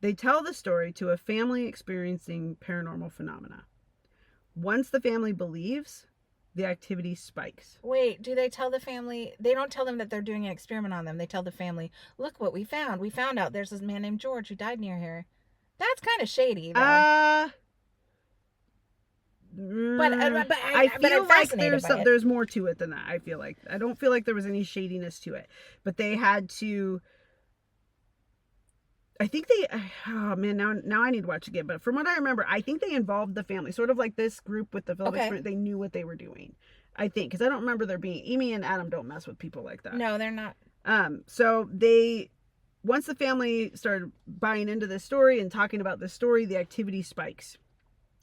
They tell the story to a family experiencing paranormal phenomena. Once the family believes, the activity spikes. Wait, do they tell the family? They don't tell them that they're doing an experiment on them. They tell the family, look what we found. We found out there's this man named George who died near here. That's kind of shady, though. I feel like there's more to it than that. I don't feel like there was any shadiness to it, but they had to. I think now I need to watch again. But from what I remember, I think they involved the family, sort of like this group with the Philip experiment. They knew what they were doing. I think, because I don't remember there being Amy and Adam don't mess with people like that. No, they're not. So once the family started buying into this story and talking about this story, the activity spikes.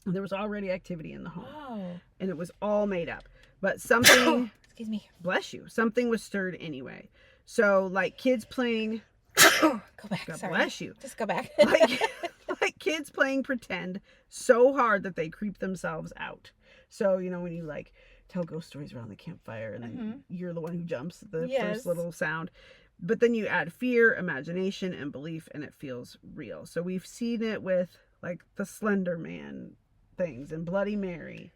And there was already activity in the home. Oh. And it was all made up. But something... Excuse me. Bless you. Something was stirred anyway. So, like, kids playing... Go back. God sorry. bless you. Just go back. like kids playing pretend so hard that they creep themselves out. So, when you, like, tell ghost stories around the campfire and then you're the one who jumps at the first little sound. But then you add fear, imagination, and belief, and it feels real. So we've seen it with, like, the Slender Man things and Bloody Mary.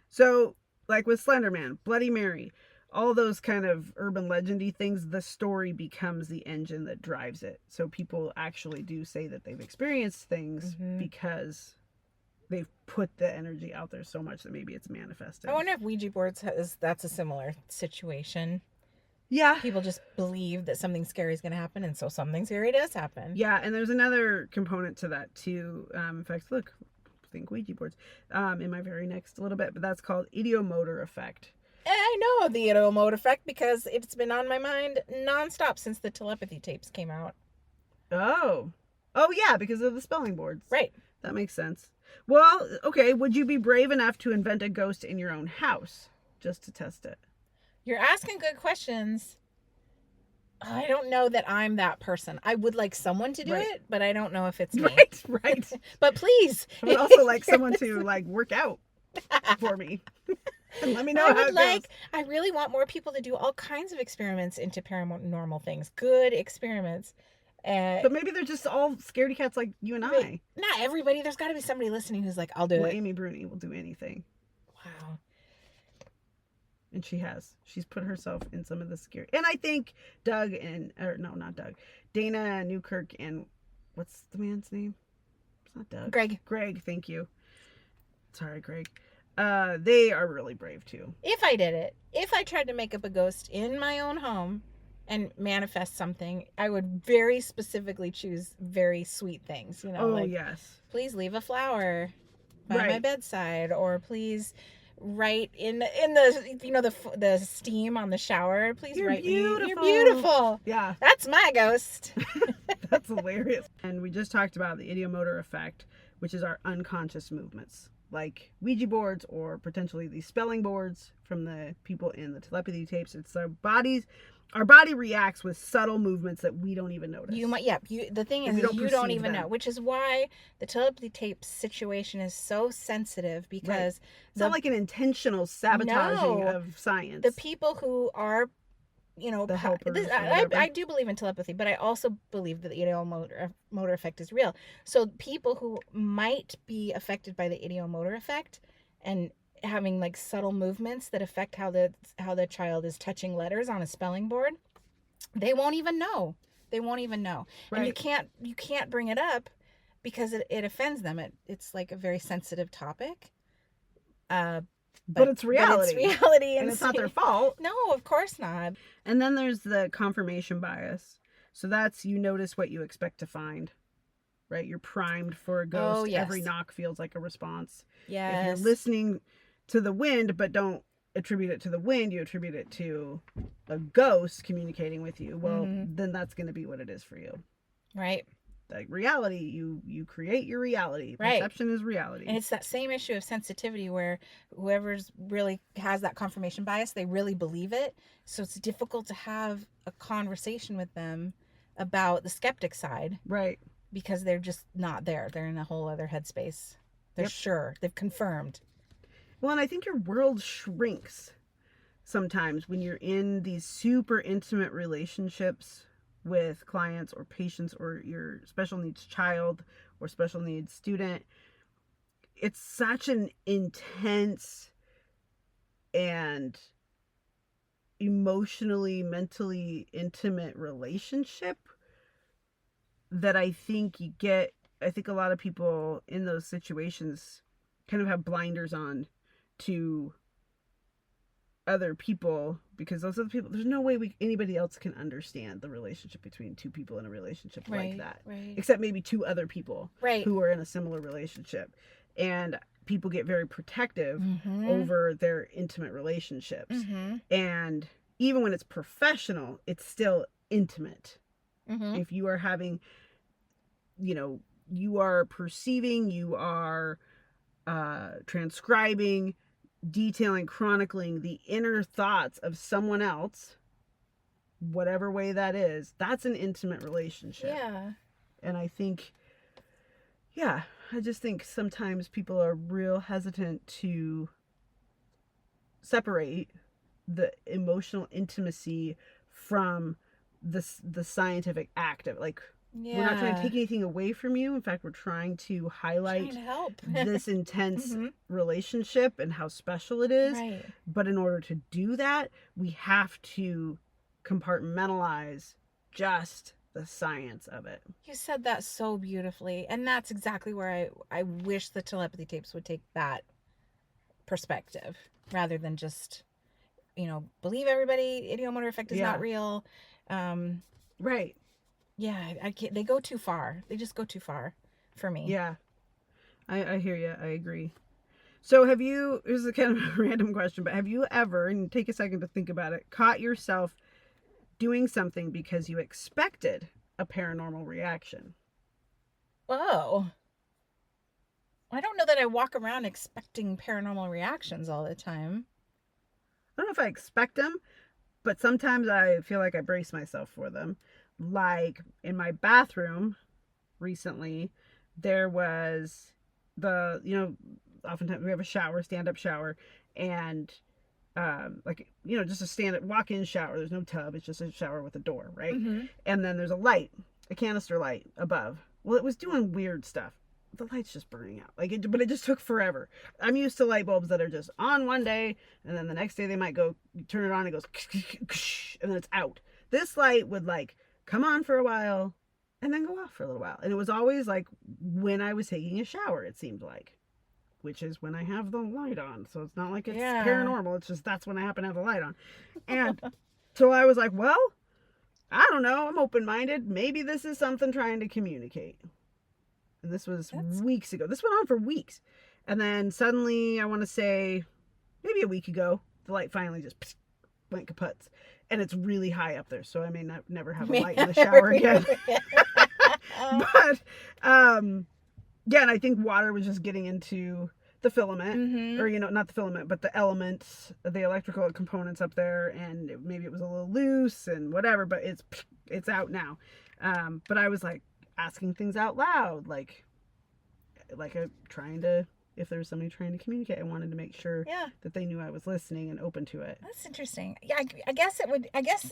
So, like with Slender Man, Bloody Mary, all those kind of urban legendy things, the story becomes the engine that drives it. So people actually do say that they've experienced things because they've put the energy out there so much that maybe it's manifested. I wonder if Ouija boards that's a similar situation. Yeah. People just believe that something scary is going to happen, and so something scary does happen. Yeah, and there's another component to that too. In fact, look, think Ouija boards in my very next little bit, but that's called ideomotor effect. And I know the ideomotor effect because it's been on my mind nonstop since the telepathy tapes came out. Oh. Oh, yeah, because of the spelling boards. Right. That makes sense. Well, okay, would you be brave enough to invent a ghost in your own house just to test it? You're asking good questions. I don't know that I'm that person. I would like someone to do it, but I don't know if it's me. Right. But please. I would also like someone to like work out for me. And let me know how it goes. I really want more people to do all kinds of experiments into paranormal things. Good experiments. But maybe they're just all scaredy cats like you and I. Not everybody. There's got to be somebody listening who's like, I'll do it. Amy Bruni will do anything. Wow. And she has. She's put herself in some of the scary. And I think not Doug. Dana Newkirk and what's the man's name? It's not Doug. Greg, thank you. Sorry, Greg. They are really brave too. If I did it, if I tried to make up a ghost in my own home and manifest something, I would very specifically choose very sweet things. Yes. Please leave a flower by my bedside, or please write in the the steam on the shower. Please write beautiful. You're beautiful. Yeah. That's my ghost. That's hilarious. And we just talked about the ideomotor effect, which is our unconscious movements, like Ouija boards or potentially these spelling boards from the people in the telepathy tapes. It's our body reacts with subtle movements that we don't even notice. The thing is, you don't even know, which is why the telepathy tape situation is so sensitive, because it's not like an intentional sabotaging of science. The people who are, the helpers. I do believe in telepathy, but I also believe that the ideomotor effect is real. So people who might be affected by the ideomotor effect and having like subtle movements that affect how the child is touching letters on a spelling board, they won't even know. Right. And you can't bring it up because it offends them. It's like a very sensitive topic. But it's reality. And it's not their fault. No, of course not. And then there's the confirmation bias. So that's, you notice what you expect to find. Right? You're primed for a ghost. Oh, yes. Every knock feels like a response. Yes. If you're listening to the wind but don't attribute it to the wind, you attribute it to a ghost communicating with you, well, then that's going to be what it is for you. Right. Like reality, you create your reality. Perception is reality. And it's that same issue of sensitivity where whoever's really has that confirmation bias, they really believe it. So it's difficult to have a conversation with them about the skeptic side. Right. Because they're just not there. They're in a whole other headspace. They're sure. They've confirmed. Well, and I think your world shrinks sometimes when you're in these super intimate relationships with clients or patients or your special needs child or special needs student. It's such an intense and emotionally, mentally intimate relationship that I think a lot of people in those situations kind of have blinders on to other people, because those other people, there's no way anybody else can understand the relationship between two people in a relationship like that, except maybe two other people who are in a similar relationship. And people get very protective over their intimate relationships. And even when it's professional, it's still intimate. If you are having, you are perceiving, you are transcribing, detailing, chronicling the inner thoughts of someone else, whatever way that is, that's an intimate relationship. Yeah. And I think, I just think sometimes people are real hesitant to separate the emotional intimacy from the scientific act of, like, we're not trying to take anything away from you. In fact, we're trying to highlight this intense relationship and how special it is. Right. But in order to do that, we have to compartmentalize just the science of it. You said that so beautifully. And that's exactly where I wish the telepathy tapes would take that perspective rather than just, believe everybody ideomotor effect is Yeah. not real. Right. Yeah, I can't, they go too far. They just go too far for me. Yeah. I hear you. I agree. So have you, this is a kind of a random question, but have you ever, and take a second to think about it, caught yourself doing something because you expected a paranormal reaction? Oh, I don't know that I walk around expecting paranormal reactions all the time. I don't know if I expect them, but sometimes I feel like I brace myself for them. Like in my bathroom recently, there was oftentimes we have a shower, stand-up shower, and just a stand-up walk-in shower. There's no tub, it's just a shower with a door, right? Mm-hmm. And then there's a light, a canister light above. Well, it was doing weird stuff. The light's just burning out, but it just took forever. I'm used to light bulbs that are just on one day, and then the next day they might go, you turn it on, it goes, and then it's out. This light would come on for a while and then go off for a little while. And it was always when I was taking a shower, it seemed like, which is when I have the light on. So it's not like it's paranormal. It's just that's when I happen to have the light on. And so I was like, well, I don't know. I'm open-minded. Maybe this is something trying to communicate. And this was weeks ago. This went on for weeks. And then suddenly, I want to say maybe a week ago, the light finally just went kaputs. And it's really high up there. So I may never have a light in the shower again. But, yeah, and I think water was just getting into the filament, Mm-hmm. or, not the filament, but the elements, the electrical components up there. And maybe it was a little loose and whatever, but it's out now. But I was asking things out loud, trying to, if there was somebody trying to communicate, I wanted to make sure that they knew I was listening and open to it. That's interesting. Yeah, I guess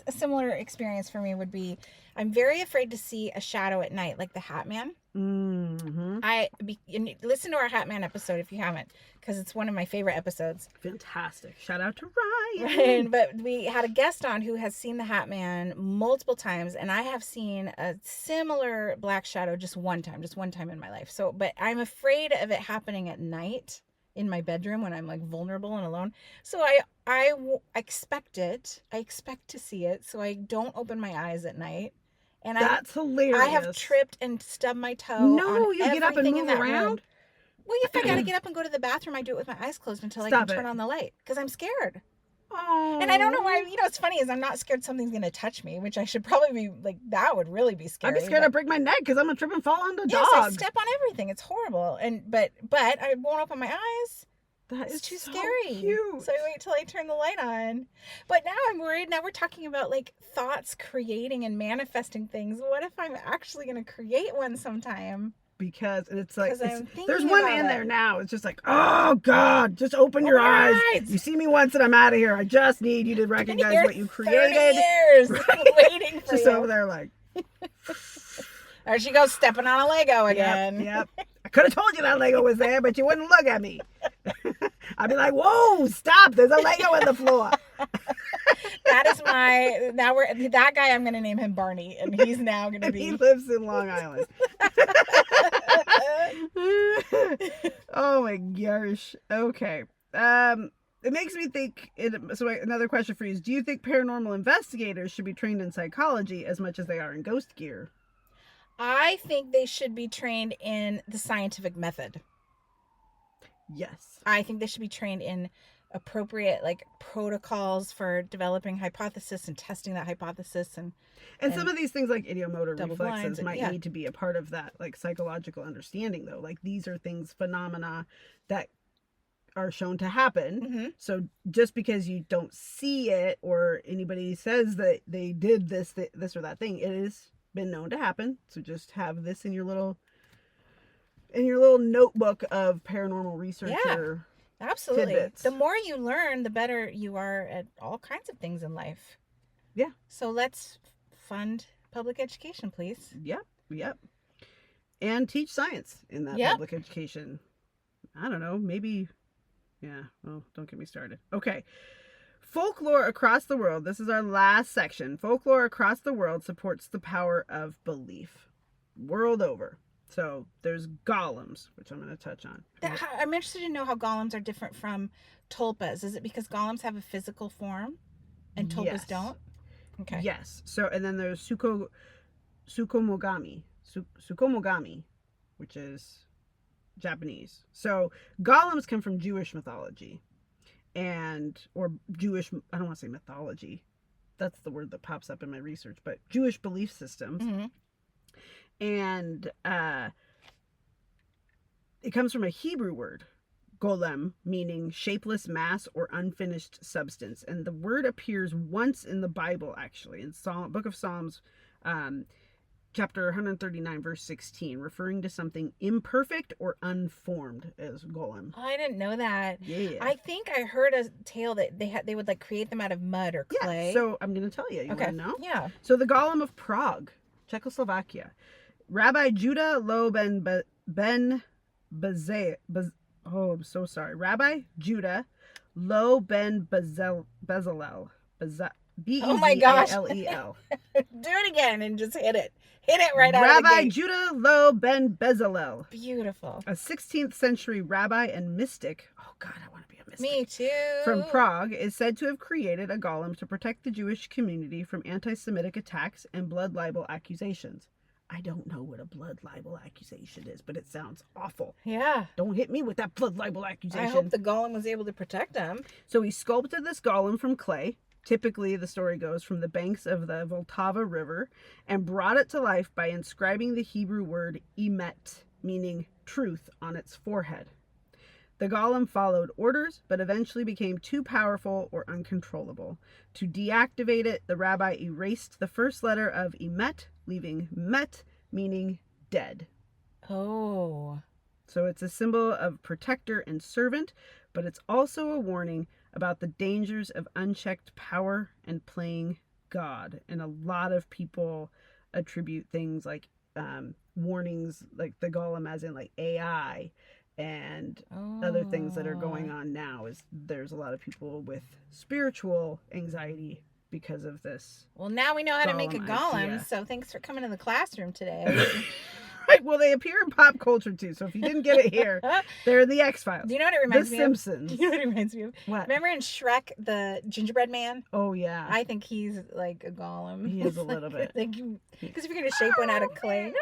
a similar experience for me would be, I'm very afraid to see a shadow at night, like the Hat Man. Mm-hmm. And listen to our Hat Man episode if you haven't, because it's one of my favorite episodes. Fantastic. Shout out to Ryan. Right, but we had a guest on who has seen the Hat Man multiple times, and I have seen a similar black shadow just one time in my life. So, but I'm afraid of it happening at night in my bedroom when I'm vulnerable and alone. So I expect it. I expect to see it, so I don't open my eyes at night. And that's hilarious. I have tripped and stubbed my toe. No, you get up and move around? Room. Well, if I gotta get up and go to the bathroom, I do it with my eyes closed until I can turn on the light, because I'm scared. Oh. And I don't know why. What's funny is I'm not scared something's gonna touch me, which I should probably be that would really be scary. I'd be scared to break my neck because I'm gonna trip and fall on the dog. Yes, I step on everything. It's horrible. But I won't open my eyes. That is too so scary. Cute. So I wait till I turn the light on. But now I'm worried. Now we're talking about thoughts creating and manifesting things. What if I'm actually going to create one sometime? Because it's there's one in there now. It's just oh God, just open your eyes. You see me once and I'm out of here. I just need you to recognize what you created. 30 years waiting for just you. over there There she goes, stepping on a Lego again. Yep. I could have told you that Lego was there, but you wouldn't look at me. I'd be like, whoa, stop. There's a Lego on the floor. That is that guy, I'm going to name him Barney, and he's now going to be. He lives in Long Island. Oh my gosh. Okay. It makes me think, so another question for you is, do you think paranormal investigators should be trained in psychology as much as they are in ghost gear? I think they should be trained in the scientific method. Yes. I think they should be trained in appropriate protocols for developing hypothesis and testing that hypothesis, and some of these things like ideomotor reflexes might yeah. need to be a part of that psychological understanding, though. These are phenomena that are shown to happen. Mm-hmm. So just because you don't see it or anybody says that they did this or that thing, it has been known to happen. So just have this in your little notebook of paranormal researcher. Yeah, absolutely. Tidbits. The more you learn, the better you are at all kinds of things in life. Yeah. So let's fund public education, please. Yep. And teach science in that public education. I don't know, maybe. Yeah, well, don't get me started. Okay. Folklore across the world. This is our last section. Folklore across the world supports the power of belief. World over. So there's golems, which I'm going to touch on. I'm interested to know how golems are different from tulpas. Is it because golems have a physical form and tulpas Yes. don't? Okay. Yes. So, and then there's Sukomogami. Sukomogami, which is Japanese. So golems come from Jewish mythology, or Jewish, I don't want to say mythology. That's the word that pops up in my research, but Jewish belief systems. Mm-hmm. And it comes from a Hebrew word, golem, meaning shapeless mass or unfinished substance. And the word appears once in the Bible, actually, in Book of Psalms, chapter 139, verse 16, referring to something imperfect or unformed as golem. Oh, I didn't know that. Yeah. I think I heard a tale that they would like create them out of mud or clay. Yeah, so I'm going to tell you. You want to know? Yeah. So the golem of Prague, Czechoslovakia. Rabbi Judah Lo Ben Bezalel. Oh, I'm so sorry. Rabbi Judah Lo Ben Bezalel. Oh my gosh. B-E-Z-A-L-E-L. Do it again and just hit it. Hit it right out of the Rabbi gate. Judah Lo Ben Bezalel. Beautiful. A 16th century rabbi and mystic. Oh God, I want to be a mystic. Me too. From Prague, is said to have created a golem to protect the Jewish community from anti-Semitic attacks and blood libel accusations. I don't know what a blood libel accusation is, but it sounds awful. Yeah. Don't hit me with that blood libel accusation. I hope the golem was able to protect them. So he sculpted this golem from clay, typically the story goes from the banks of the Vltava River, and brought it to life by inscribing the Hebrew word emet, meaning truth, on its forehead. The golem followed orders, but eventually became too powerful or uncontrollable. To deactivate it, the rabbi erased the first letter of emet, leaving met, meaning dead. Oh. So it's a symbol of protector and servant, but it's also a warning about the dangers of unchecked power and playing God. And a lot of people attribute things like warnings, like the golem as in like AI, and other things that are going on now. Is there's a lot of people with spiritual anxiety because of this. Well, now we know how to make a golem, idea. so thanks for coming to the classroom today. Right, well, they appear in pop culture too, so if you didn't get it here, they're in the X-Files. Do you know what it reminds The me of? Simpsons. Do you know what it reminds me of? What? Remember in Shrek, the gingerbread man? Oh, yeah. I think he's like a golem. He is a little bit. Because if you're going to shape one out of clay, no,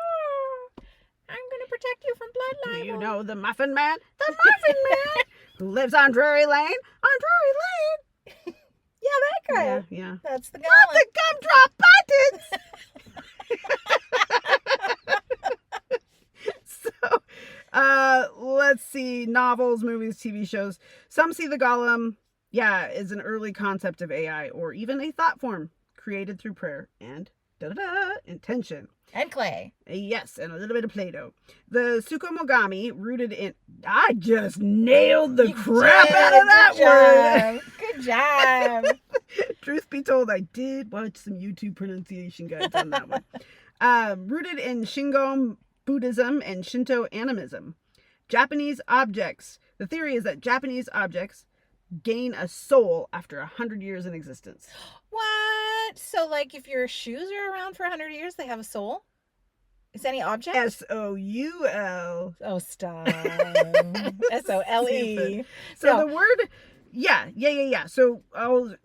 I'm going to protect you from blood libel. Do you know the Muffin Man? The Muffin Man! Who lives on Drury Lane? On Drury Lane! Yeah, that guy. Yeah. That's the golem. Not the gumdrop buttons! So, let's see. Novels, movies, TV shows. Some see the golem, as an early concept of AI, or even a thought form created through prayer and intention. And clay. Yes, and a little bit of Play-Doh. The Sukomogami, rooted in... I just nailed the crap out of that word. Good job. Truth be told, I did watch some YouTube pronunciation guides on that one. Rooted in Shingon Buddhism and Shinto animism. Japanese objects. The theory is that Japanese objects gain a soul after 100 years in existence. What? So, like, if your shoes are around for 100 years, they have a soul? Is any object? S-O-U-L. Oh, stop. S-O-L-E. So the word... Yeah. So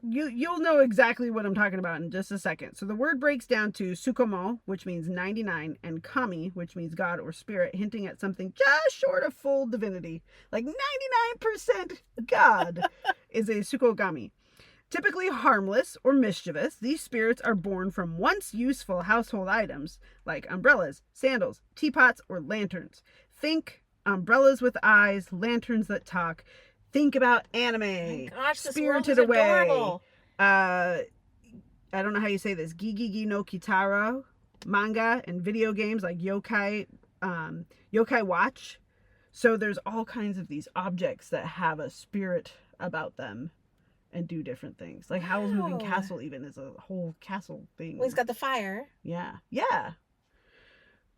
you'll know exactly what I'm talking about in just a second. So the word breaks down to sukomo, which means 99, and kami, which means God or spirit, hinting at something just short of full divinity. Like 99% God is a sukogami. Typically harmless or mischievous, these spirits are born from once useful household items like umbrellas, sandals, teapots, or lanterns. Think umbrellas with eyes, lanterns that talk. Think about anime. Oh my gosh, this Spirited world is Away. adorable. I don't know how you say this. Gigi no Kitaro manga and video games like Yokai Watch. So there's all kinds of these objects that have a spirit about them and do different things. Like Howl's Moving Castle even is a whole castle thing. Well, he's got the fire. Yeah.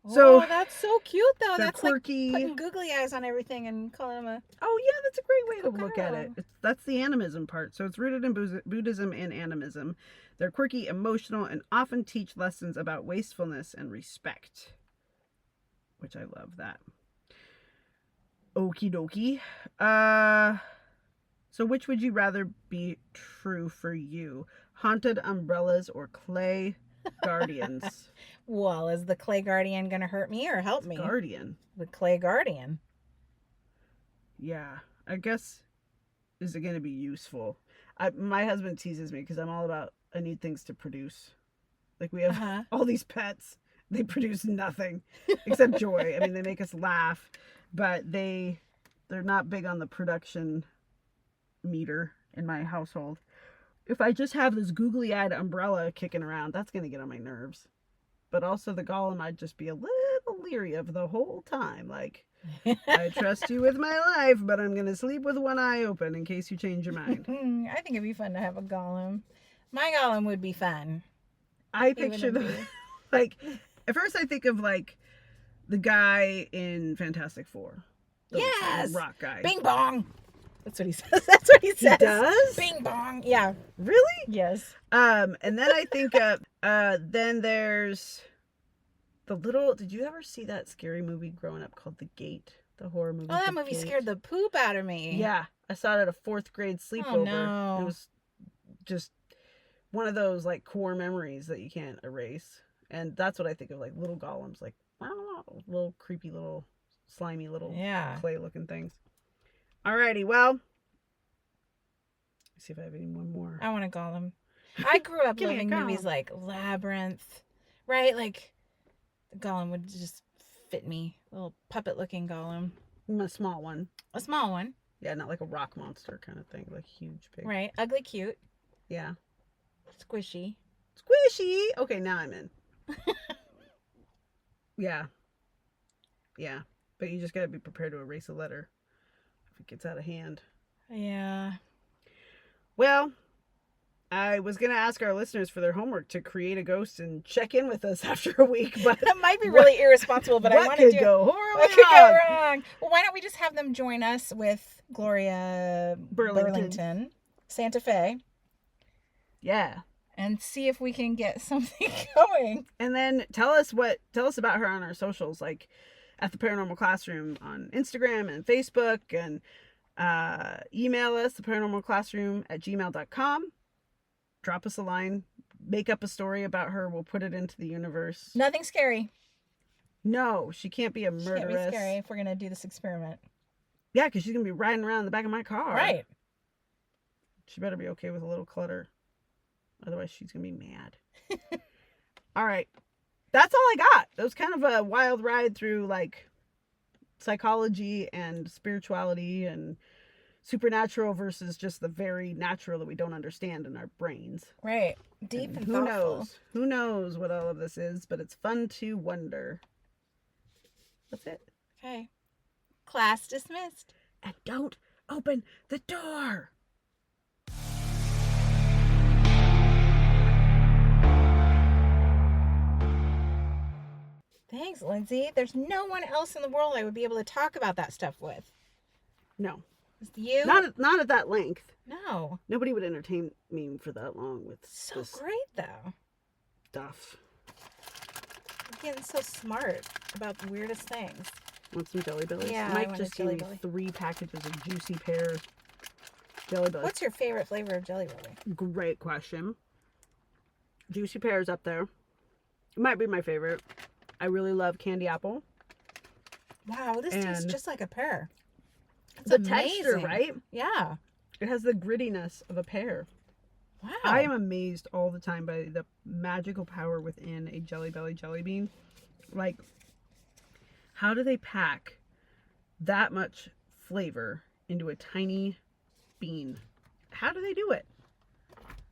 So that's so cute, though. They're That's quirky. like putting googly eyes on everything and calling him a... Oh, yeah, that's a great way to Cool look at girl. it. That's the animism part. So it's rooted in Buddhism and animism. They're quirky, emotional, and often teach lessons about wastefulness and respect. which I love that. Okie dokie. So which would you rather be true for you? Haunted umbrellas or clay guardians? Well, is the clay guardian going to hurt me or help me? Guardian. The clay guardian. Yeah. I guess, is it going to be useful? My husband teases me because I'm all about, I need things to produce. Like we have all these pets. They produce nothing except joy. I mean, they make us laugh, but they're not big on the production meter in my household. If I just have this googly-eyed umbrella kicking around, that's going to get on my nerves. But also the golem, I'd just be a little leery of the whole time. Like, I trust you with my life, but I'm going to sleep with one eye open in case you change your mind. I think it'd be fun to have a golem. My golem would be fun. I picture them, like, at first I think of, like, the guy in Fantastic Four. Yes! Rock guy. Bing bong! That's what he says. That's what he says. He does? Bing bong. Yeah. Really? Yes. And then I think of, then there's the little, did you ever see that scary movie growing up called The Gate? The horror movie. Oh, that movie scared the poop out of me. Yeah. I saw it at a 4th grade sleepover. Oh, no. It was just one of those, like, core memories that you can't erase. And that's what I think of, like, little golems, like, little creepy little slimy little clay looking things. Alrighty, well, let's see if I have any one more. I want a golem. I grew up loving movies like Labyrinth, right? Like, the golem would just fit me. A little puppet looking golem. A small one. A small one. Yeah, not like a rock monster kind of thing, like huge, big. Right. Ugly cute. Yeah. Squishy. Squishy! Okay, now I'm in. Yeah. Yeah. But you just gotta be prepared to erase a letter if it gets out of hand. Yeah. Well, I was gonna ask our listeners for their homework to create a ghost and check in with us after a week, but that might be really irresponsible. But I want to do. What could go wrong? Well, why don't we just have them join us with Gloria Burlington, Santa Fe? Yeah. And see if we can get something going. And then tell us about her on our socials, like at the Paranormal Classroom on Instagram and Facebook, and email us, theparanormalclassroom@gmail.com. Drop us a line, make up a story about her. We'll put it into the universe. Nothing scary. No, she can't be a murderess. She can't be scary if we're going to do this experiment. Yeah, because she's going to be riding around in the back of my car. Right. She better be okay with a little clutter. Otherwise, she's going to be mad. All right. That's all I got. That was kind of a wild ride through, like, psychology and spirituality and supernatural versus just the very natural that we don't understand in our brains. Right. Deep and who thoughtful. knows? Who knows what all of this is, but it's fun to wonder. That's it. Okay. Class dismissed. And don't open the door. Thanks, Lindsay. There's no one else in the world I would be able to talk about that stuff with. No. It's you? Not at that length. No. Nobody would entertain me for that long with so this great, though. stuff. You're getting so smart about the weirdest things. Want some Jelly Bellies? Yeah, Mike just gave me 3 packages of Juicy Pears Jelly Bellies. What's your favorite flavor of Jelly Belly? Great question. Juicy Pears up there. It might be my favorite. I really love candy apple. Wow, this tastes just like a pear. It's the amazing. texture, right? Yeah. It has the grittiness of a pear. Wow. I am amazed all the time by the magical power within a Jelly Belly jelly bean. Like, how do they pack that much flavor into a tiny bean? How do they do it?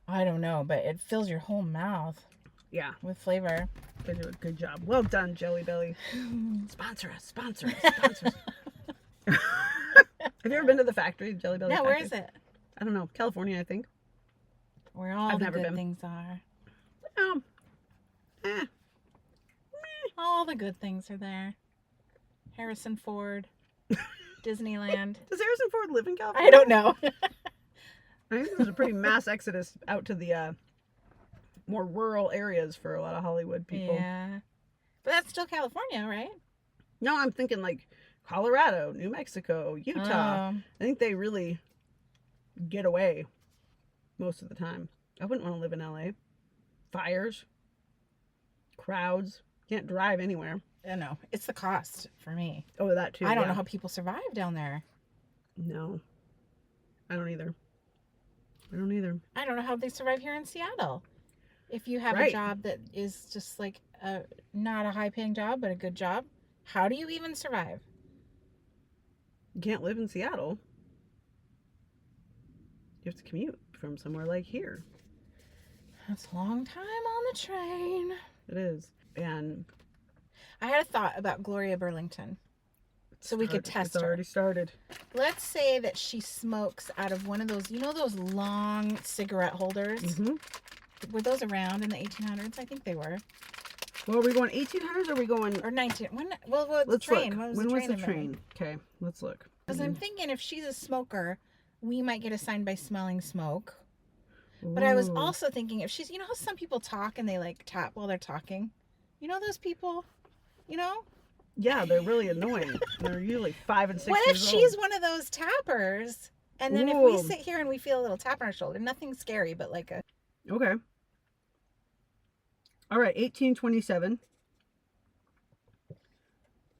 I don't know, but it fills your whole mouth. Yeah. With flavor. They do a good job. Well done, Jelly Belly. Sponsor us. Sponsor us. Sponsor us. Have you ever been to the factory, Jelly Belly? No, factory? where is it? I don't know. California, I think. Where all the good things are. All the good things are there. Harrison Ford. Disneyland. Does Harrison Ford live in California? I don't know. I think there's a pretty mass exodus out to the more rural areas for a lot of Hollywood people. Yeah. But that's still California, right? No, I'm thinking like Colorado, New Mexico, Utah. Um, I think they really get away most of the time. I wouldn't want to live in LA. Fires, crowds, can't drive anywhere. I know. It's the cost for me. Oh, that too. I don't yeah. know how people survive down there. No, I don't either. I don't either. I don't know how they survive here in Seattle. If you have a Right. job that is just like not a high paying job, but a good job, how do you even survive? You can't live in Seattle. You have to commute from somewhere like here. That's a long time on the train. It is. And I had a thought about Gloria Burlington. So we could test It's her. already started. Let's say that she smokes out of one of those, you know, those long cigarette holders? Mm-hmm. Were those around in the 1800s? I think they were. Well, are we going 1800s or are we going... Or 19... When, well, the Let's train. look. When was When the was train the invented? train? Okay, let's look. Because I'm thinking if she's a smoker, we might get assigned by smelling smoke. But I was Ooh. also thinking if she's, you know how some people talk and they like tap while they're talking? You know those people? You know? Yeah, they're really annoying. They're usually 5 and 6 What if years she's old. one of those tappers? And then if we Ooh. sit here and we feel a little tap on our shoulder, nothing scary, but like a... Okay. All right, 1827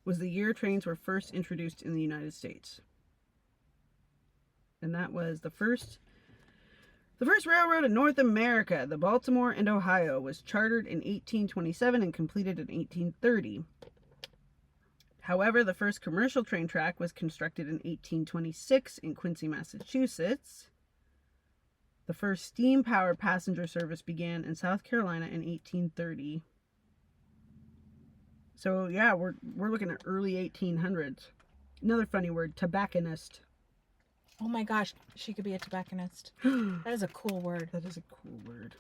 was the year trains were first introduced in the United States. And that was the first railroad in North America, the Baltimore and Ohio, was chartered in 1827 and completed in 1830. However, the first commercial train track was constructed in 1826 in Quincy, Massachusetts. The first steam-powered passenger service began in South Carolina in 1830. So yeah, we're looking at early 1800s. Another funny word, tobacconist. Oh my gosh, she could be a tobacconist. That is a cool word. That is a cool word.